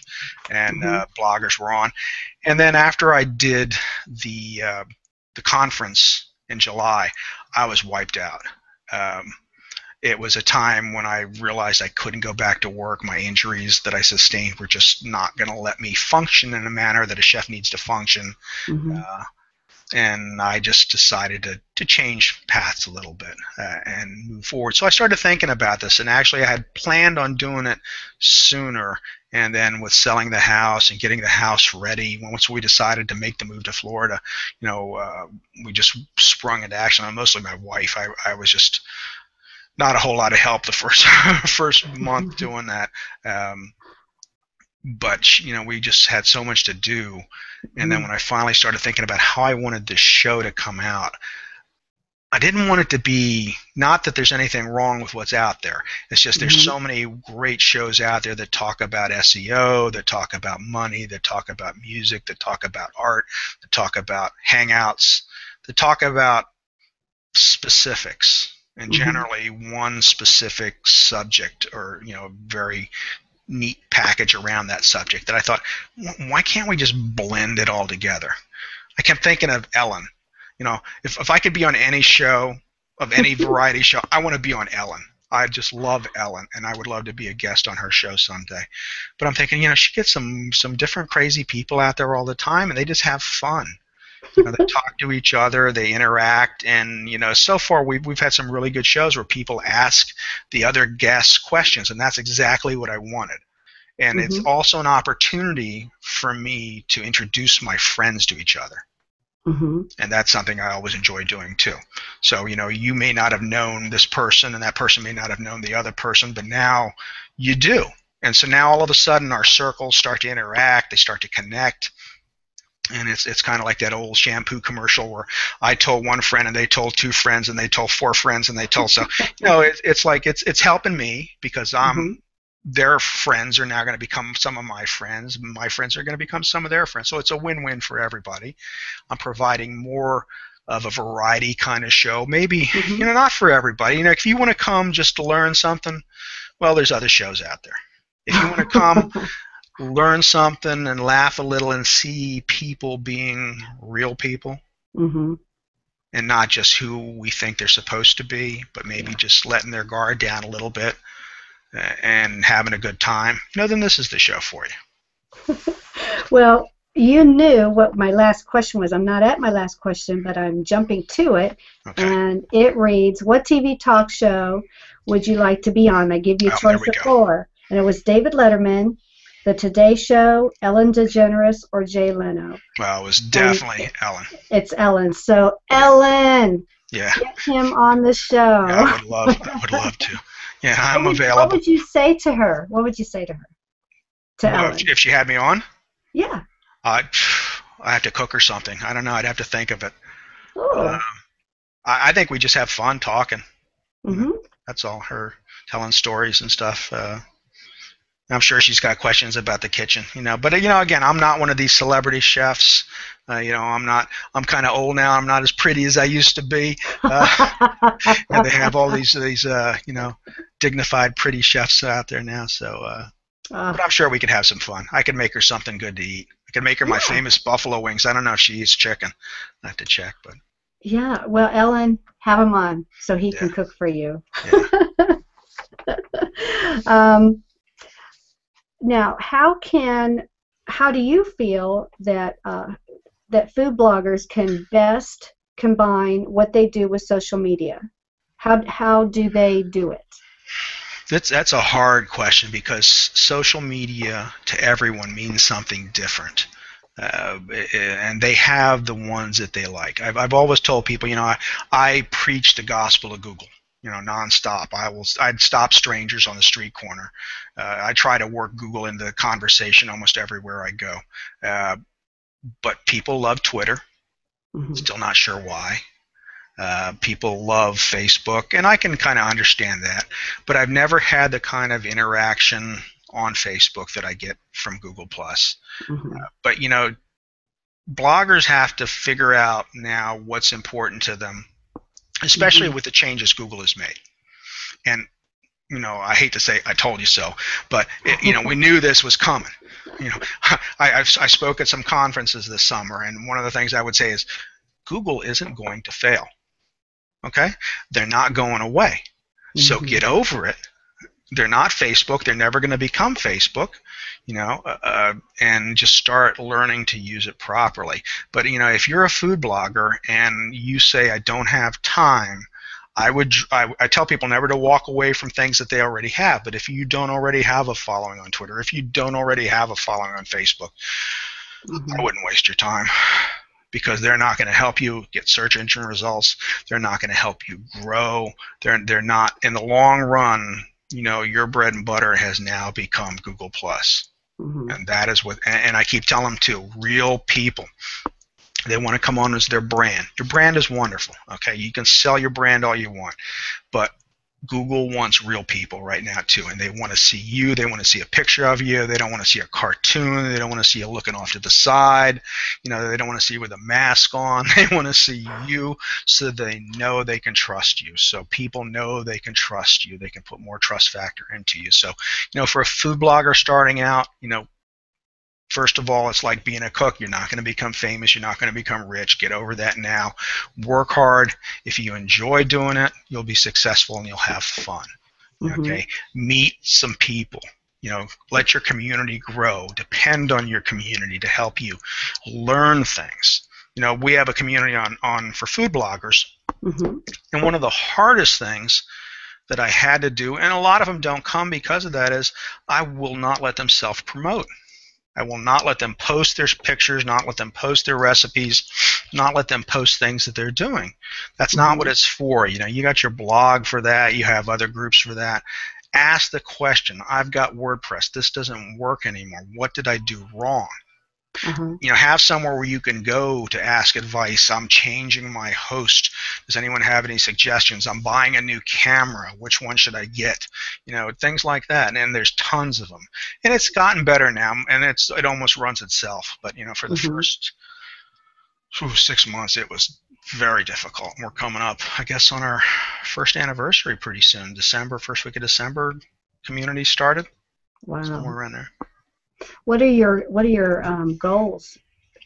[SPEAKER 2] and bloggers were on. And then after I did the conference in July, I was wiped out. It was a time when I realized I couldn't go back to work. My injuries that I sustained were just not going to let me function in a manner that a chef needs to function. And I just decided to change paths a little bit and move forward. So I started thinking about this, and actually I had planned on doing it sooner. And then with selling the house and getting the house ready, once we decided to make the move to Florida, we just sprung into action. Mostly my wife. I was just not a whole lot of help the first month doing that, but we just had so much to do. And then when I finally started thinking about how I wanted this show to come out, I didn't want it to be, not that there's anything wrong with what's out there. It's just there's so many great shows out there that talk about SEO, that talk about money, that talk about music, that talk about art, that talk about hangouts, that talk about specifics. And generally one specific subject, or very neat package around that subject, that I thought, why can't we just blend it all together? I kept thinking of Ellen. If I could be on any show, of any variety show, I want to be on Ellen. I just love Ellen, and I would love to be a guest on her show someday. But I'm thinking, she gets some different crazy people out there all the time, and they just have fun. They talk to each other, they interact, and so far we've had some really good shows where people ask the other guests questions, and that's exactly what I wanted. And it's also an opportunity for me to introduce my friends to each other. And that's something I always enjoy doing too. So you may not have known this person, and that person may not have known the other person, but now you do. And so now all of a sudden our circles start to interact, they start to connect. And it's kind of like that old shampoo commercial where I told one friend and they told two friends and they told four friends and they told, so it's like it's helping me because their friends are now going to become some of my friends. My friends are going to become some of their friends. So it's a win-win for everybody. I'm providing more of a variety kind of show. Maybe not for everybody. If you want to come just to learn something, well, there's other shows out there. If you want to come learn something and laugh a little and see people being real people and not just who we think they're supposed to be, but maybe just letting their guard down a little bit and having a good time, then this is the show for you.
[SPEAKER 1] Well, you knew what my last question was. I'm not at my last question, but I'm jumping to it. Okay. And it reads, what TV talk show would you like to be on? I give you a choice of four. And it was David Letterman, The Today Show, Ellen DeGeneres, or Jay Leno.
[SPEAKER 2] Well, it was definitely Ellen.
[SPEAKER 1] It's Ellen. So, Ellen,
[SPEAKER 2] get
[SPEAKER 1] him on the show.
[SPEAKER 2] Yeah, I would love to. Yeah, I'm available.
[SPEAKER 1] What would you say to her? To Ellen?
[SPEAKER 2] If she had me on?
[SPEAKER 1] Yeah.
[SPEAKER 2] I have to cook her something. I don't know. I'd have to think of it. I think we just have fun talking. That's all. Her telling stories and stuff. I'm sure she's got questions about the kitchen, But again, I'm not one of these celebrity chefs. I'm kind of old now. I'm not as pretty as I used to be. And they have all these dignified, pretty chefs out there now. So,
[SPEAKER 1] Uh,
[SPEAKER 2] but I'm sure we could have some fun. I could make her something good to eat. I could make her my
[SPEAKER 1] yeah.
[SPEAKER 2] famous buffalo wings. I don't know if she eats chicken. I have to check, but
[SPEAKER 1] Yeah. Well, Ellen, have him on so he
[SPEAKER 2] yeah,
[SPEAKER 1] can cook for you.
[SPEAKER 2] yeah.
[SPEAKER 1] um, Now, how do you feel that that food bloggers can best combine what they do with social media? How do they do it?
[SPEAKER 2] That's a hard question because social media to everyone means something different. And they have the ones that they like. I've always told people, I preach the gospel of Google, nonstop. I'd stop strangers on the street corner. I try to work Google into the conversation almost everywhere I go. Uh, but people love Twitter.
[SPEAKER 1] Hmm.
[SPEAKER 2] Still not sure why. People love Facebook, and I can kind of understand that. But I've never had the kind of interaction on Facebook that I get from Google Plus.
[SPEAKER 1] Hmm.
[SPEAKER 2] But bloggers have to figure out now what's important to them, especially
[SPEAKER 1] Hmm.
[SPEAKER 2] with the changes Google has made. And I hate to say I told you so, but we knew this was coming. You know, I spoke at some conferences this summer, and one of the things I would say is Google isn't going to fail. Okay, they're not going away. So
[SPEAKER 1] Hmm.
[SPEAKER 2] get over it. They're not Facebook. They're never going to become Facebook, and just start learning to use it properly. But if you're a food blogger and you say I don't have time, I tell people never to walk away from things that they already have. But if you don't already have a following on Twitter, if you don't already have a following on Facebook, I
[SPEAKER 1] Hmm.
[SPEAKER 2] wouldn't waste your time because they're not going to help you get search engine results. They're not going to help you grow. They're not in the long run. Your bread and butter has now become Google Plus,
[SPEAKER 1] Hmm.
[SPEAKER 2] and that is what. And I keep telling them too. Real people. They want to come on as their brand. Your brand is wonderful. Okay, you can sell your brand all you want, but Google wants real people right now too, and they want to see you. They want to see a picture of you. They don't want to see a cartoon. They don't want to see you looking off to the side. They don't want to see you with a mask on. They want to see you so they know they can trust you. So people know they can trust you. They can put more trust factor into you. So, for a food blogger starting out, first of all, it's like being a cook. You're not going to become famous. You're not going to become rich. Get over that now. Work hard. If you enjoy doing it, you'll be successful and you'll have fun.
[SPEAKER 1] Hmm.
[SPEAKER 2] Okay? Meet some people. Let your community grow. Depend on your community to help you learn things. We have a community on for food bloggers,
[SPEAKER 1] Hmm.
[SPEAKER 2] and one of the hardest things that I had to do, and a lot of them don't come because of that, is I will not let them self-promote. I will not let them post their pictures, not let them post their recipes, not let them post things that they're doing. That's not what
[SPEAKER 1] Hmm.
[SPEAKER 2] it's for. You got your blog for that. You have other groups for that. Ask the question. I've got WordPress. This doesn't work anymore. What did I do wrong?
[SPEAKER 1] Uh-huh.
[SPEAKER 2] Have somewhere where you can go to ask advice. I'm changing my host. Does anyone have any suggestions? I'm buying a new camera. Which one should I get? Things like that. And there's tons of them. And it's gotten better now, and it almost runs itself. But for the
[SPEAKER 1] Hmm.
[SPEAKER 2] first 6 months, it was very difficult. We're coming up, I guess, on our first anniversary pretty soon. December, first week of December, community started somewhere
[SPEAKER 1] Wow.
[SPEAKER 2] around there.
[SPEAKER 1] What are your goals?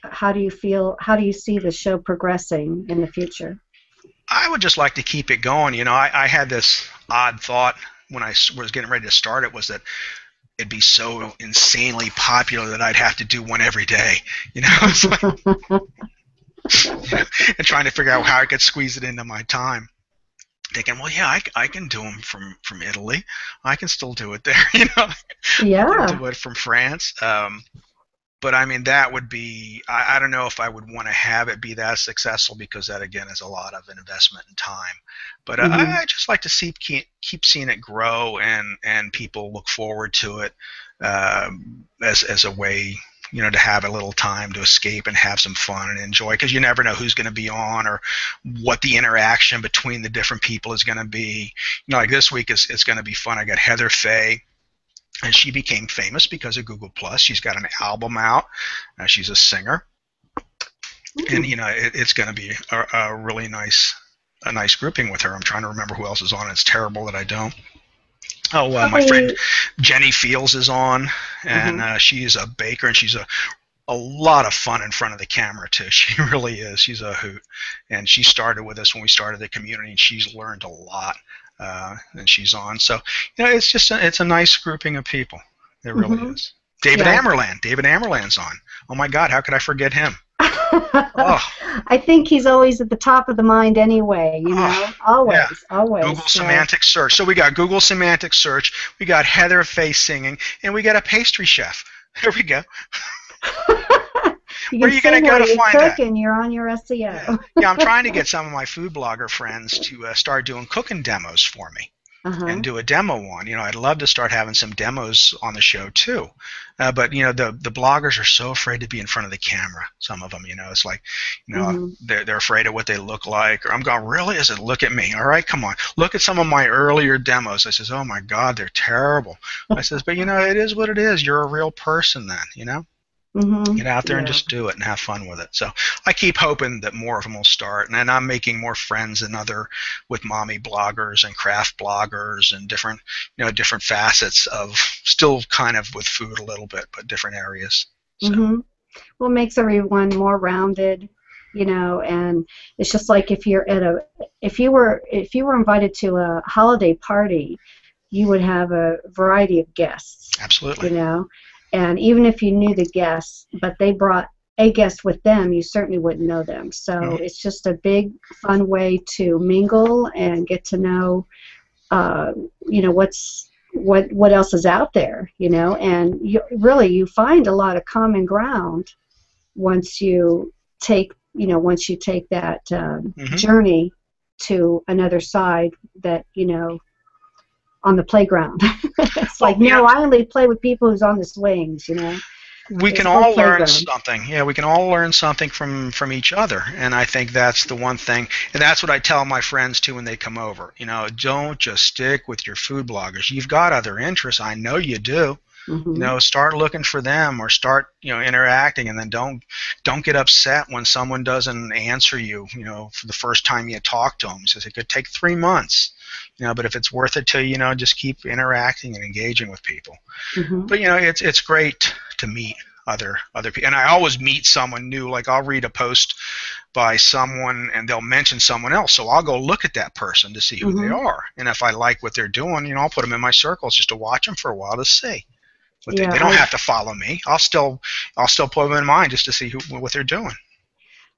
[SPEAKER 1] How do you feel? How do you see the show progressing in the future?
[SPEAKER 2] I would just like to keep it going. I had this odd thought when I was getting ready to start it, was that it'd be so insanely popular that I'd have to do one every day. It's like, and trying to figure out how I could squeeze it into my time. Thinking, well, yeah, I can do them from Italy. I can still do it there. I can
[SPEAKER 1] Yeah.
[SPEAKER 2] do it from France. But I mean, that would be, I don't know if I would want to have it be that successful, because that, again, is a lot of investment and time. But
[SPEAKER 1] Hmm.
[SPEAKER 2] I just like to keep seeing it grow, and people look forward to it, as a way, to have a little time to escape and have some fun and enjoy, because you never know who's going to be on or what the interaction between the different people is going to be. Like this week it's going to be fun. I got Heather Faye, and she became famous because of Google Plus. She's got an album out. She's a singer, and
[SPEAKER 1] Hmm.
[SPEAKER 2] it's going to be a really nice grouping with her. I'm trying to remember who else is on it. It's terrible that I don't. Oh, well, my friend
[SPEAKER 1] Probably.
[SPEAKER 2] Jenny Fields is on, and
[SPEAKER 1] Uh-huh.
[SPEAKER 2] she's a baker, and she's a lot of fun in front of the camera too. She really is. She's a hoot, and she started with us when we started the community, and she's learned a lot. And she's on. So it's just it's a nice grouping of people. It really
[SPEAKER 1] Hmm.
[SPEAKER 2] is. David
[SPEAKER 1] Yeah.
[SPEAKER 2] Amerland. David Amerland's on. Oh my God, how could I forget him? Oh,
[SPEAKER 1] I think he's always at the top of the mind anyway,
[SPEAKER 2] oh, yeah.
[SPEAKER 1] always, always.
[SPEAKER 2] Google
[SPEAKER 1] So
[SPEAKER 2] semantic search. So we got Google semantic search. We got Heather Face singing, and we got a pastry chef. There we go.
[SPEAKER 1] you
[SPEAKER 2] Where
[SPEAKER 1] can
[SPEAKER 2] are you gonna
[SPEAKER 1] sing
[SPEAKER 2] go
[SPEAKER 1] while
[SPEAKER 2] to
[SPEAKER 1] you
[SPEAKER 2] find
[SPEAKER 1] cook
[SPEAKER 2] that?
[SPEAKER 1] and you're on your
[SPEAKER 2] Yeah,
[SPEAKER 1] SEO.
[SPEAKER 2] yeah. I'm trying to get some of my food blogger friends to start doing cooking demos for me and
[SPEAKER 1] Uh-huh.
[SPEAKER 2] do a demo one. I'd love to start having some demos on the show too. But the bloggers are so afraid to be in front of the camera. Some of them, it's like,
[SPEAKER 1] Hmm.
[SPEAKER 2] they're afraid of what they look like. Or I'm going, really? Is it? Look at me. All right, come on. Look at some of my earlier demos. I says, oh my God, they're terrible. I says, but it is what it is. You're a real person then.
[SPEAKER 1] Hmm.
[SPEAKER 2] Get out there and
[SPEAKER 1] Yeah.
[SPEAKER 2] just do it and have fun with it. So I keep hoping that more of them will start, and then I'm making more friends and other with mommy bloggers and craft bloggers and different facets of still kind of with food a little bit, but different areas. So
[SPEAKER 1] Hmm. Well, it makes everyone more rounded, and it's just like if you were invited to a holiday party, you would have a variety of guests,
[SPEAKER 2] absolutely.
[SPEAKER 1] you know, and even if you knew the guests, but they brought a guest with them, you certainly wouldn't know them. So
[SPEAKER 2] Hmm.
[SPEAKER 1] it's just a big, fun way to mingle and get to know, uh, what else is out there, and you find a lot of common ground once you take that
[SPEAKER 2] Hmm.
[SPEAKER 1] journey to another side that on the playground. It's
[SPEAKER 2] Well,
[SPEAKER 1] like, no, I only play with people who's on the swings.
[SPEAKER 2] we can
[SPEAKER 1] There's no
[SPEAKER 2] all learn
[SPEAKER 1] playground.
[SPEAKER 2] something. Yeah, we can all learn something from each other, and I think that's the one thing, and that's what I tell my friends too when they come over. Don't just stick with your food bloggers. You've got other interests. I know you do.
[SPEAKER 1] Hmm.
[SPEAKER 2] Start looking for them or start interacting, and then don't get upset when someone doesn't answer you for the first time you talk to them. He says it could take 3 months, but if it's worth it to you, just keep interacting and engaging with people.
[SPEAKER 1] Hmm.
[SPEAKER 2] But it's great to meet other people, and I always meet someone new. Like I'll read a post by someone and they'll mention someone else, so I'll go look at that person to see who they
[SPEAKER 1] Hmm.
[SPEAKER 2] are, and if I like what they're doing, I'll put them in my circles just to watch them for a while to see what they
[SPEAKER 1] Yeah,
[SPEAKER 2] don't have to follow me. I'll still put them in mind just to see what they're doing.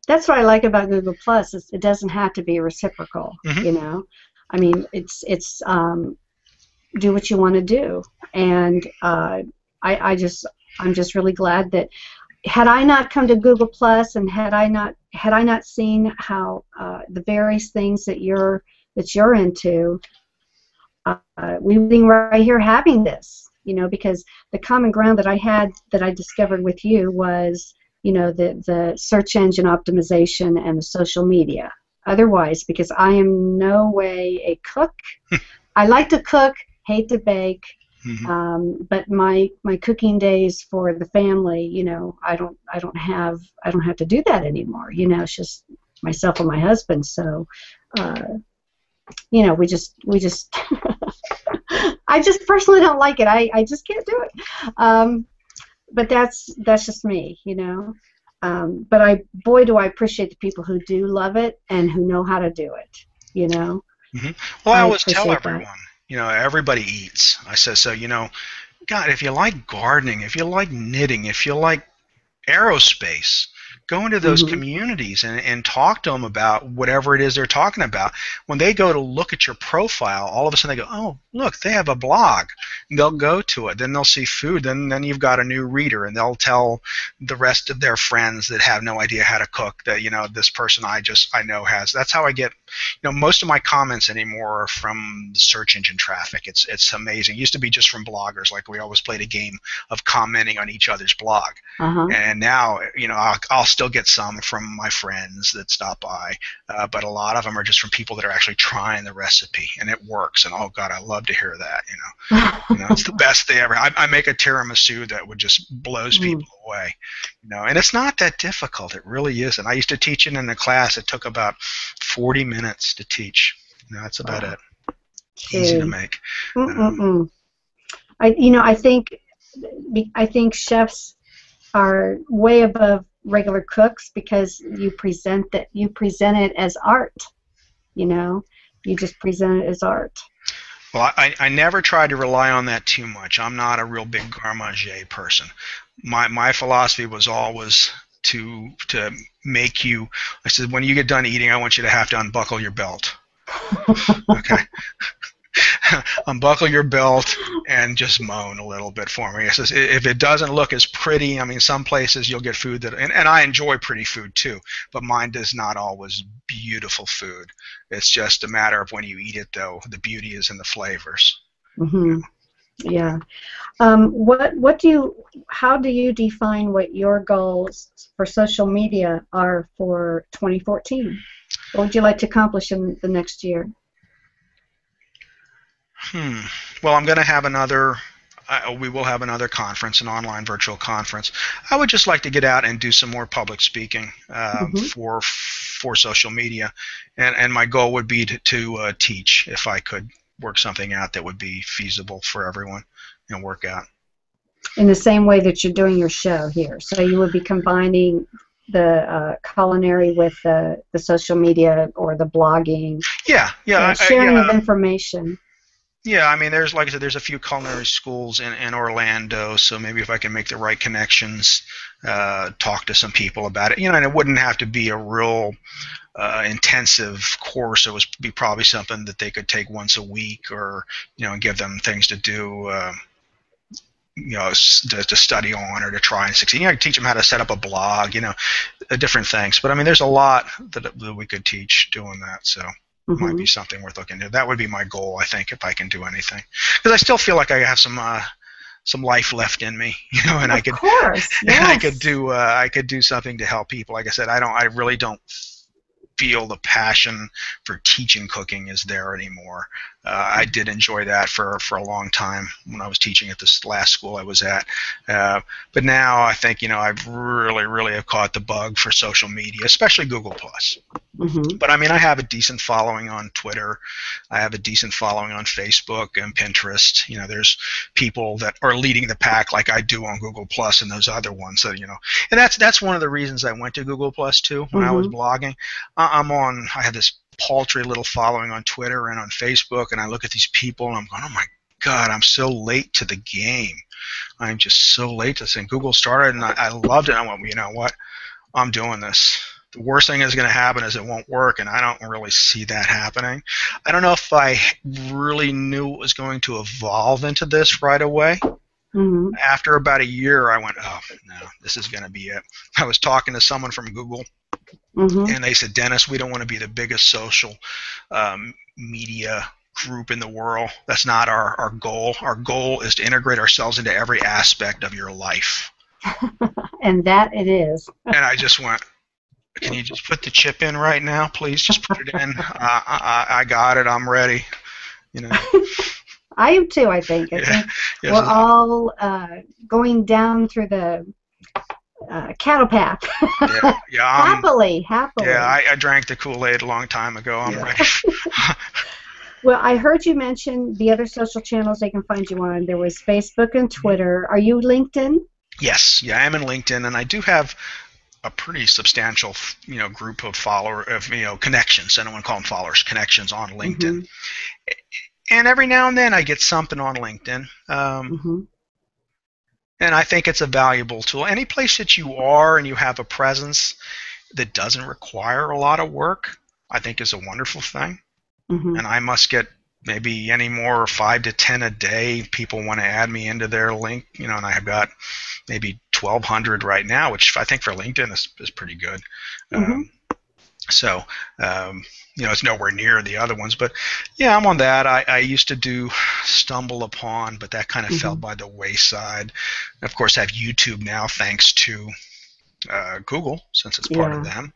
[SPEAKER 1] that's what I like about Google Plus. It doesn't have to be reciprocal.
[SPEAKER 2] Hmm.
[SPEAKER 1] I mean, it's do what you want to do, and I just I'm just really glad that had I not come to Google Plus and had I not seen how the various things that you're into, we would be right here having this, because the common ground that I discovered with you was, the search engine optimization and the social media. Otherwise, because I am no way a cook, I like to cook, hate to bake,
[SPEAKER 2] Hmm.
[SPEAKER 1] but my cooking days for the family, I don't have to do that anymore. It's just myself and my husband. So, uh, we just I just personally don't like it. I just can't do it. But that's just me. But boy, do I appreciate the people who do love it and who know how to do it. You know,
[SPEAKER 2] Hmm. Well, I
[SPEAKER 1] I
[SPEAKER 2] always tell
[SPEAKER 1] appreciate that.
[SPEAKER 2] everyone, everybody eats. I say so. God, if you like gardening, if you like knitting, if you like aerospace, go into those
[SPEAKER 1] Hmm.
[SPEAKER 2] communities and talk to them about whatever it is they're talking about. When they go to look at your profile, all of a sudden they go, oh, look, they have a blog. And they'll go to it. Then they'll see food. Then you've got a new reader, and they'll tell the rest of their friends that have no idea how to cook that, this person I know has. That's how I get, most of my comments anymore are from the search engine traffic. It's amazing. It used to be just from bloggers. Like we always played a game of commenting on each other's blog.
[SPEAKER 1] Uh-huh.
[SPEAKER 2] And now, I'll still get some from my friends that stop by, but a lot of them are just from people that are actually trying the recipe and it works. And oh God, I love to hear that. It's the best they ever. I make a tiramisu that would just blows
[SPEAKER 1] Mm.
[SPEAKER 2] people away. And it's not that difficult. It really isn't. I used to teach it in a class. It took about 40 minutes to teach. That's about
[SPEAKER 1] Wow.
[SPEAKER 2] it. easy to
[SPEAKER 1] See.
[SPEAKER 2] make.
[SPEAKER 1] Mm-mm-mm. I think chefs are way above regular cooks because you present it as art. You know, you just present it as art.
[SPEAKER 2] Well, I never try to rely on that too much. I'm not a real big garde manger person. My philosophy was always to make you. I said, when you get done eating, I want you to have to unbuckle your belt. Okay, unbuckle your belt and just moan a little bit for me. It says, if it doesn't look as pretty, I mean, some places you'll get food that, and I enjoy pretty food too, but mine does not always beautiful food. It's just a matter of when you eat it, though. The beauty is in the flavors.
[SPEAKER 1] Hmm. Yeah. How do you define what your goals for social media are for 2014? What would you like to accomplish in the next year?
[SPEAKER 2] Hmm. Well, I'm going to have another. We will have another conference, an online virtual conference. I would just like to get out and do some more public speaking
[SPEAKER 1] Hmm.
[SPEAKER 2] for social media, and my goal would be to teach if I could work something out that would be feasible for everyone and work out.
[SPEAKER 1] In the same way that you're doing your show here. So you would be combining the culinary with the social media or the blogging,
[SPEAKER 2] Yeah, yeah,
[SPEAKER 1] sharing of
[SPEAKER 2] yeah.
[SPEAKER 1] information.
[SPEAKER 2] Yeah, I mean, there's like I said, there's a few culinary schools in Orlando, so maybe if I can make the right connections, talk to some people about it, and it wouldn't have to be a real intensive course. It would be probably something that they could take once a week, or and give them things to do, to study on or to try and succeed. I could teach them how to set up a blog, different things. But I mean, there's a lot that we could teach doing that. So it might
[SPEAKER 1] Hmm.
[SPEAKER 2] be something worth looking into. That would be my goal, I think, if I can do anything, because I still feel like I have some life left in me, and I
[SPEAKER 1] Of
[SPEAKER 2] could
[SPEAKER 1] course,
[SPEAKER 2] and
[SPEAKER 1] yes.
[SPEAKER 2] I could do something to help people. Like I said, I really don't feel the passion for teaching cooking is there anymore. I did enjoy that for a long time when I was teaching at this last school I was at. But now I think I've really have caught the bug for social media, especially Google Plus.
[SPEAKER 1] Hmm.
[SPEAKER 2] But I mean, I have a decent following on Twitter. I have a decent following on Facebook and Pinterest. There's people that are leading the pack like I do on Google Plus and those other ones. So and that's one of the reasons I went to Google Plus too when I was
[SPEAKER 1] Hmm.
[SPEAKER 2] blogging. I have this paltry little following on Twitter and on Facebook, and I look at these people and I'm going, oh my God, I'm so late to the game. I'm just so late to this. And Google started, and I loved it. I went, well, you know what? I'm doing this. The worst thing is going to happen is it won't work, and I don't really see that happening. I don't know if I really knew it was going to evolve into this right away.
[SPEAKER 1] Hmm.
[SPEAKER 2] After about a year, I went, oh, no, this is going to be it. I was talking to someone from Google,
[SPEAKER 1] Hmm.
[SPEAKER 2] and they said, Dennis, we don't want to be the biggest social media group in the world. That's not our goal. Our goal is to integrate ourselves into every aspect of your life.
[SPEAKER 1] And that it is.
[SPEAKER 2] And I just went, can you just put the chip in right now, please? Just put it in. I got it. I'm ready. You know.
[SPEAKER 1] I am too, I think. I
[SPEAKER 2] Yeah.
[SPEAKER 1] think
[SPEAKER 2] Yes.
[SPEAKER 1] we're all going down through the cattle path.
[SPEAKER 2] Yeah. Yeah.
[SPEAKER 1] Happily,
[SPEAKER 2] Yeah.
[SPEAKER 1] happily.
[SPEAKER 2] I drank the Kool-Aid a long time ago. I'm
[SPEAKER 1] Yeah.
[SPEAKER 2] ready.
[SPEAKER 1] Well, I heard you mention the other social channels they can find you on. There was Facebook and Twitter. Are you LinkedIn?
[SPEAKER 2] Yes. Yeah. I am in LinkedIn, and I do have a pretty substantial, group of connections. I don't want to call them followers, connections on LinkedIn.
[SPEAKER 1] Mm-hmm.
[SPEAKER 2] And every now and then I get something on LinkedIn.
[SPEAKER 1] Mm-hmm.
[SPEAKER 2] And I think it's a valuable tool. Any place that you are and you have a presence that doesn't require a lot of work, I think is a wonderful thing.
[SPEAKER 1] Mm-hmm.
[SPEAKER 2] And I must get maybe any more 5 to 10 a day. People want to add me into their link, and I have got maybe 1,200 right now, which I think for LinkedIn is pretty good.
[SPEAKER 1] Mm-hmm.
[SPEAKER 2] So, it's nowhere near the other ones. But yeah, I'm on that. I used to do Stumble Upon, but that kind of fell
[SPEAKER 1] Mm-hmm.
[SPEAKER 2] by the wayside. Of course, I have YouTube now, thanks to Google, since it's part of
[SPEAKER 1] Yeah.
[SPEAKER 2] them.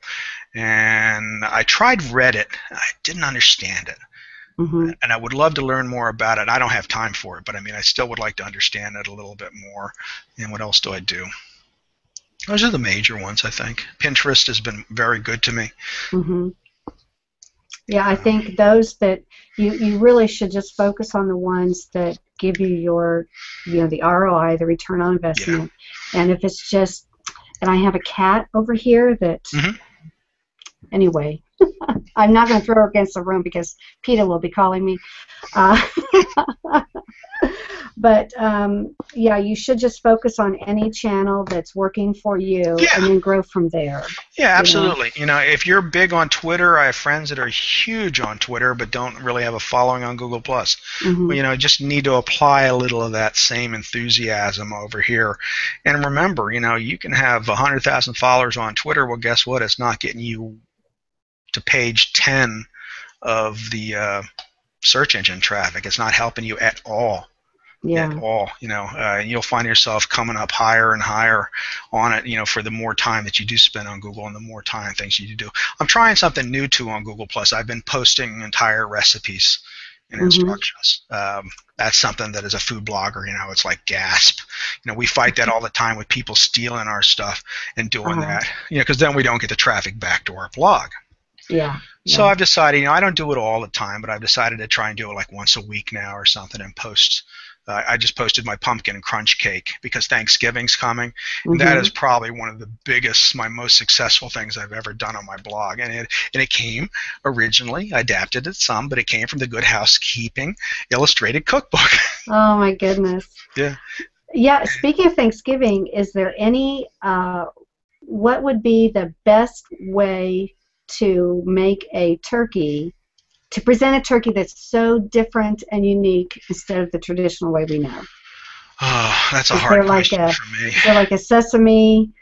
[SPEAKER 2] And I tried Reddit. I didn't understand it.
[SPEAKER 1] Mm-hmm.
[SPEAKER 2] And I would love to learn more about it. I don't have time for it, but I mean, I still would like to understand it a little bit more. And what else do I do? Those are the major ones, I think. Pinterest has been very good to me.
[SPEAKER 1] Mm-hmm. Yeah, I think those that you really should just focus on the ones that give you your, the ROI, the return on
[SPEAKER 2] Yeah.
[SPEAKER 1] investment. And if it's just, and I have a cat over here that,
[SPEAKER 2] Hmm.
[SPEAKER 1] anyway, I'm not going to throw her against the room because PETA will be calling me. Uh, but yeah, you should just focus on any channel that's working for you
[SPEAKER 2] Yeah.
[SPEAKER 1] and then grow from there.
[SPEAKER 2] Yeah,
[SPEAKER 1] You know.
[SPEAKER 2] absolutely. If you're big on Twitter, I have friends that are huge on Twitter but don't really have a following on Google Plus.
[SPEAKER 1] Hmm.
[SPEAKER 2] Well, just need to apply a little of that same enthusiasm over here. And remember, you can have 100,000 followers on Twitter. Well, guess what? It's not getting you to page 10 of the search engine traffic. It's not helping you at all. At
[SPEAKER 1] Yeah.
[SPEAKER 2] all. You'll find yourself coming up higher and higher on it, for the more time that you do spend on Google and the more time things you do. I'm trying something new too on Google Plus. I've been posting entire recipes and
[SPEAKER 1] Hmm.
[SPEAKER 2] instructions. That's something that as a food blogger, it's like gasp. We fight that all the time with people stealing our stuff and doing
[SPEAKER 1] Uh-huh.
[SPEAKER 2] that, because then we don't get the traffic back to our blog.
[SPEAKER 1] Yeah.
[SPEAKER 2] So
[SPEAKER 1] Yeah.
[SPEAKER 2] I've decided, I don't do it all the time, but I've decided to try and do it like once a week now or something and post. I just posted my pumpkin crunch cake because Thanksgiving's coming. And that is
[SPEAKER 1] Hmm.
[SPEAKER 2] probably one of the biggest, my most successful things I've ever done on my blog. And it came originally, I adapted it some, but it came from the Good Housekeeping Illustrated Cookbook.
[SPEAKER 1] Oh my goodness.
[SPEAKER 2] Yeah.
[SPEAKER 1] Yeah. Speaking of Thanksgiving, is there any? What would be the best way to make a turkey? To present a turkey that's so different and unique instead of the traditional way we know.
[SPEAKER 2] Oh, that's a
[SPEAKER 1] Is
[SPEAKER 2] hard
[SPEAKER 1] there like
[SPEAKER 2] question
[SPEAKER 1] a
[SPEAKER 2] for me.
[SPEAKER 1] is there like a sesame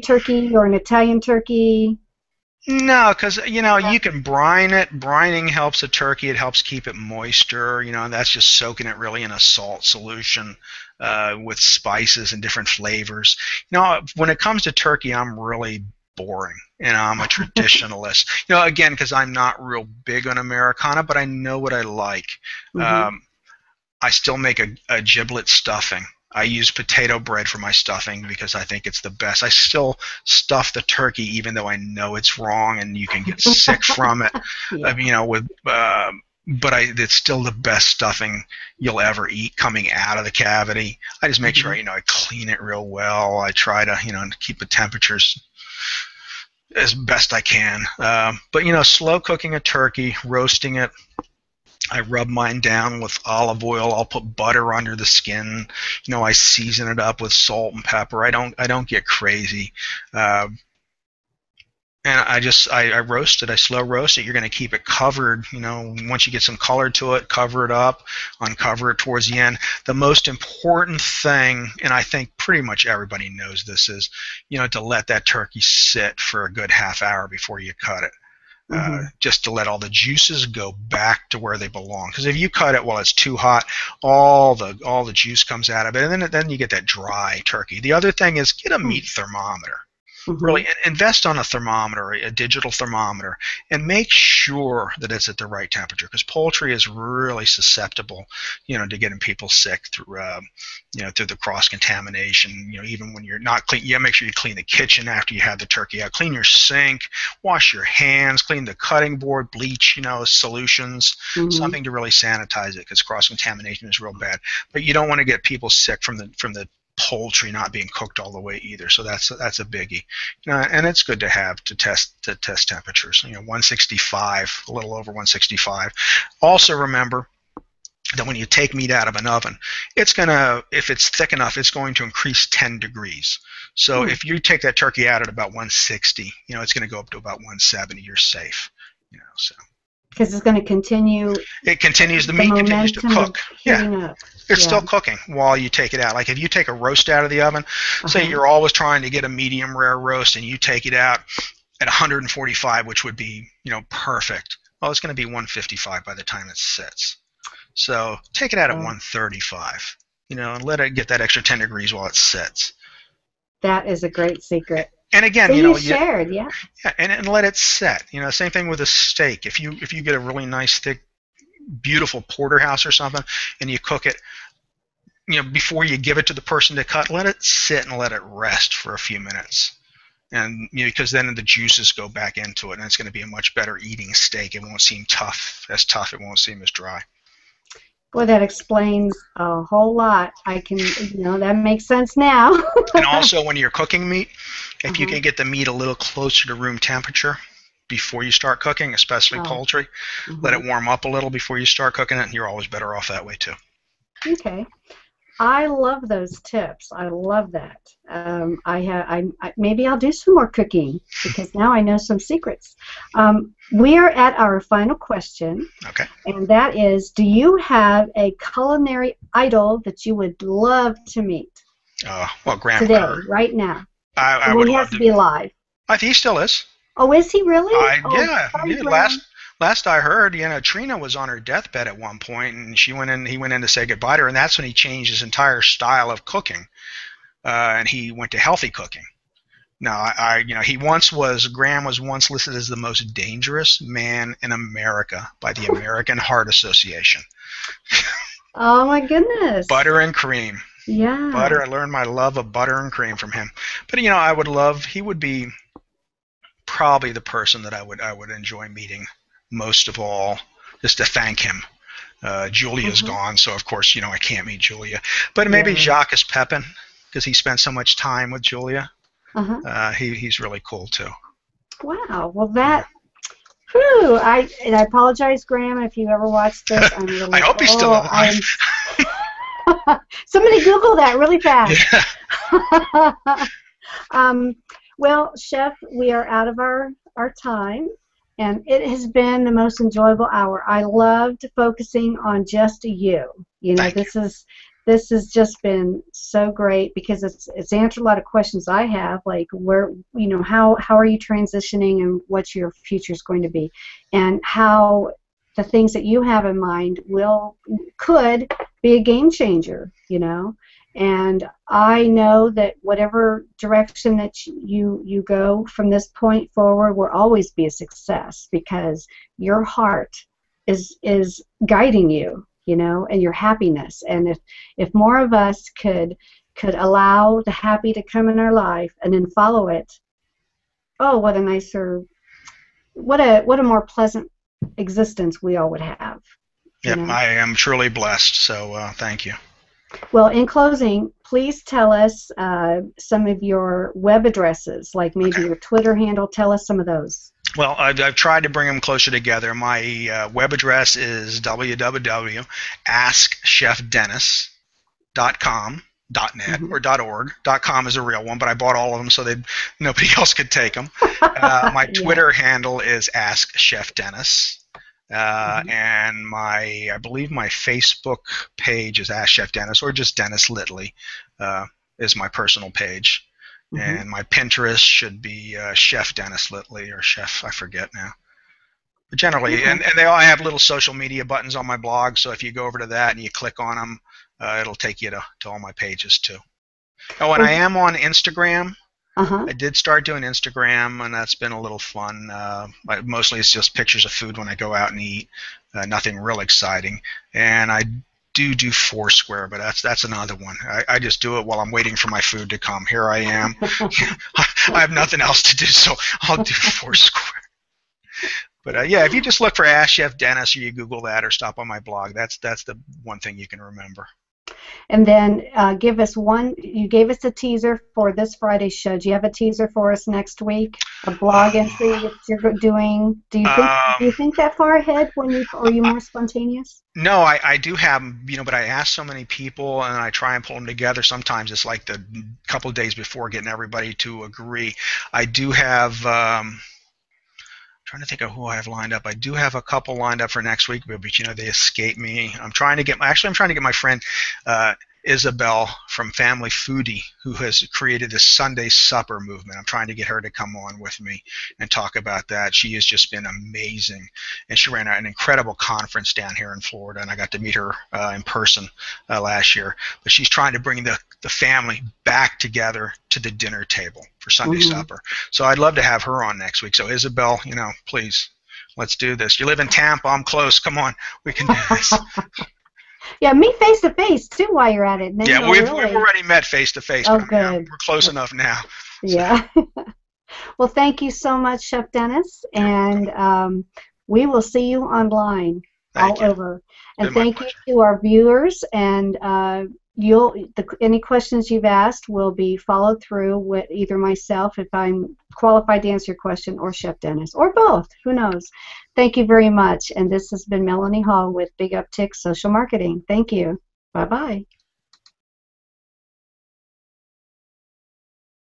[SPEAKER 1] turkey or an Italian turkey?
[SPEAKER 2] No, because you can brine it. Brining helps a turkey. It helps keep it moisture. And that's just soaking it really in a salt solution with spices and different flavors. When it comes to turkey, I'm really boring, and I'm a traditionalist. Again, because I'm not real big on Americana, but I know what I like.
[SPEAKER 1] Hmm.
[SPEAKER 2] Um, I still make a giblet stuffing. I use potato bread for my stuffing because I think it's the best. I still stuff the turkey even though I know it's wrong and you can get sick from it.
[SPEAKER 1] Yeah.
[SPEAKER 2] But it's still the best stuffing you'll ever eat coming out of the cavity. I just make sure
[SPEAKER 1] Hmm.
[SPEAKER 2] I clean it real well. I try to keep the temperatures as best I can. But slow cooking a turkey, roasting it. I rub mine down with olive oil. I'll put butter under the skin. I season it up with salt and pepper. I don't get crazy. Uh, and I roast it. I slow roast it. You're going to keep it covered. Once you get some color to it, cover it up, uncover it towards the end. The most important thing, and I think pretty much everybody knows this, is to let that turkey sit for a good half hour before you cut it.
[SPEAKER 1] Hmm.
[SPEAKER 2] Just to let all the juices go back to where they belong. Because if you cut it while it's too hot, all the juice comes out of it, and then you get that dry turkey. The other thing is get a meat thermometer.
[SPEAKER 1] Hmm.
[SPEAKER 2] Really invest on a thermometer, a digital thermometer, and make sure that it's at the right temperature because poultry is really susceptible, to getting people sick through the cross contamination. Even when you're not clean, make sure you clean the kitchen after you have the turkey out. Clean your sink, wash your hands, clean the cutting board, bleach, solutions,
[SPEAKER 1] Hmm.
[SPEAKER 2] something to really sanitize it because cross contamination is real bad. But you don't want to get people sick from the poultry not being cooked all the way either. So that's a biggie. And it's good to have to test temperatures. 165, a little over 165. Also remember that when you take meat out of an oven, if it's thick enough, it's going to increase 10 degrees. So if you take that turkey out at about 160, it's going to go up to about 170. You're safe. So
[SPEAKER 1] Because it's going to continue
[SPEAKER 2] the
[SPEAKER 1] the
[SPEAKER 2] meat continues to
[SPEAKER 1] momentum of
[SPEAKER 2] cook. Yeah,
[SPEAKER 1] heating up.
[SPEAKER 2] it's
[SPEAKER 1] Yeah.
[SPEAKER 2] still cooking while you take it out. Like if you take a roast out of the oven, say
[SPEAKER 1] Uh-huh.
[SPEAKER 2] you're always trying to get a medium rare roast and you take it out at 145, which would be, perfect. Well, it's going to be 155 by the time it sits. So take it out at
[SPEAKER 1] Oh,
[SPEAKER 2] 135, and let it get that extra 10 degrees while it sits.
[SPEAKER 1] that is a great secret.
[SPEAKER 2] And again,
[SPEAKER 1] So you shared, yeah.
[SPEAKER 2] yeah, and let it set. Same thing with a steak. If you get a really nice thick, beautiful porterhouse or something, and you cook it, before you give it to the person to cut, let it sit and let it rest for a few minutes. And because then the juices go back into it, and it's going to be a much better eating steak. It won't seem tough. It won't seem as dry.
[SPEAKER 1] Boy, that explains a whole lot. That makes sense now.
[SPEAKER 2] And also, when you're cooking meat, if you can get the meat a little closer to room temperature before you start cooking, especially poultry, let it warm up a little before you start cooking it, and you're always better off that way too.
[SPEAKER 1] Okay. I love those tips. I love that. Maybe I'll do some more cooking because now I know some secrets. We are at our final question.
[SPEAKER 2] Okay.
[SPEAKER 1] And that is, do you have a culinary idol that you would love to meet?
[SPEAKER 2] Well, Graham
[SPEAKER 1] today,
[SPEAKER 2] Kerr.
[SPEAKER 1] Right now.
[SPEAKER 2] I would love
[SPEAKER 1] to be alive.
[SPEAKER 2] I think he still is.
[SPEAKER 1] Oh, is he really?
[SPEAKER 2] Yeah. Last I heard, Trina was on her deathbed at one point, and he went in to say goodbye to her, and that's when he changed his entire style of cooking, and he went to healthy cooking. Now, Graham was once listed as the most dangerous man in America by the American Heart Association.
[SPEAKER 1] Oh my goodness.
[SPEAKER 2] Butter and cream.
[SPEAKER 1] Yeah.
[SPEAKER 2] I learned my love of butter and cream from him. But he would be probably the person that I would enjoy meeting most of all, just to thank him. Julia's gone, so of course, I can't meet Julia. But maybe Jacques Pepin, because he spent so much time with Julia. He's really cool too. Wow.
[SPEAKER 1] Well, I apologize, Graham, if you ever watched this.
[SPEAKER 2] I hope he's still alive.
[SPEAKER 1] Somebody Google that really fast.
[SPEAKER 2] Yeah.
[SPEAKER 1] Well, Chef, we are out of our time, and it has been the most enjoyable hour. I loved focusing on just you. This has just been so great because it's answered a lot of questions I have, like how are you transitioning and what's your future is going to be, and how the things that you have in mind could be a game changer, And I know that whatever direction that you go from this point forward will always be a success because your heart is guiding you, and your happiness. And if more of us could allow the happy to come in our life and then follow it, what a more pleasant existence we all would have.
[SPEAKER 2] Yep, I am truly blessed, so thank you.
[SPEAKER 1] Well, in closing, please tell us some of your web addresses, like maybe your Twitter handle. Tell us some of those.
[SPEAKER 2] Well, I've tried to bring them closer together. My web address is www.askchefdennis.com. .net or .org. .com is a real one, but I bought all of them so nobody else could take them. My Twitter handle is Ask Chef Dennis, and I believe my Facebook page is Ask Chef Dennis, or just Dennis Littley is my personal page, and my Pinterest should be Chef Dennis Littley or Chef, I forget now. But generally, and they all have little social media buttons on my blog, so if you go over to that and you click on them, it'll take you to all my pages too. Oh, and I am on Instagram. I did start doing Instagram, and that's been a little fun. Mostly it's just pictures of food when I go out and eat. Nothing real exciting. And I do Foursquare, but that's another one. I just do it while I'm waiting for my food to come. Here I am. I have nothing else to do, so I'll do Foursquare. But if you just look for Ask Chef Dennis, or you Google that, or stop on my blog, that's the one thing you can remember.
[SPEAKER 1] And then give us you gave us a teaser for this Friday's show. Do you have a teaser for us next week? A blog entry that you're doing? Do you think that far ahead or are you more spontaneous?
[SPEAKER 2] No, I do have, but I ask so many people and I try and pull them together. Sometimes it's like the couple of days before getting everybody to agree. I do have trying to think of who I have lined up. I do have a couple lined up for next week, but they escape me. I'm trying to get my friend Isabel from Family Foodie, who has created this Sunday supper movement. I'm trying to get her to come on with me and talk about that. She has just been amazing, and she ran an incredible conference down here in Florida, and I got to meet her in person last year. But she's trying to bring the family back together to the dinner table for Sunday supper. So I'd love to have her on next week. So Isabel, please, let's do this. You live in Tampa. I'm close. Come on, we can do this.
[SPEAKER 1] Yeah, meet face to face too while you're at it.
[SPEAKER 2] Yeah, we've already met face to face.
[SPEAKER 1] Oh, good.
[SPEAKER 2] We're close enough now.
[SPEAKER 1] Yeah. Well, thank you so much, Chef Dennis,
[SPEAKER 2] You're welcome.
[SPEAKER 1] and we will see you online
[SPEAKER 2] Thank
[SPEAKER 1] all
[SPEAKER 2] you.
[SPEAKER 1] over. And
[SPEAKER 2] Been my
[SPEAKER 1] thank you
[SPEAKER 2] pleasure.
[SPEAKER 1] to our viewers. And any questions you've asked will be followed through with either myself, if I'm qualified to answer your question, or Chef Dennis, or both. Who knows? Thank you very much. And this has been Melanie Hall with Big Uptick Social Marketing. Thank you. Bye bye.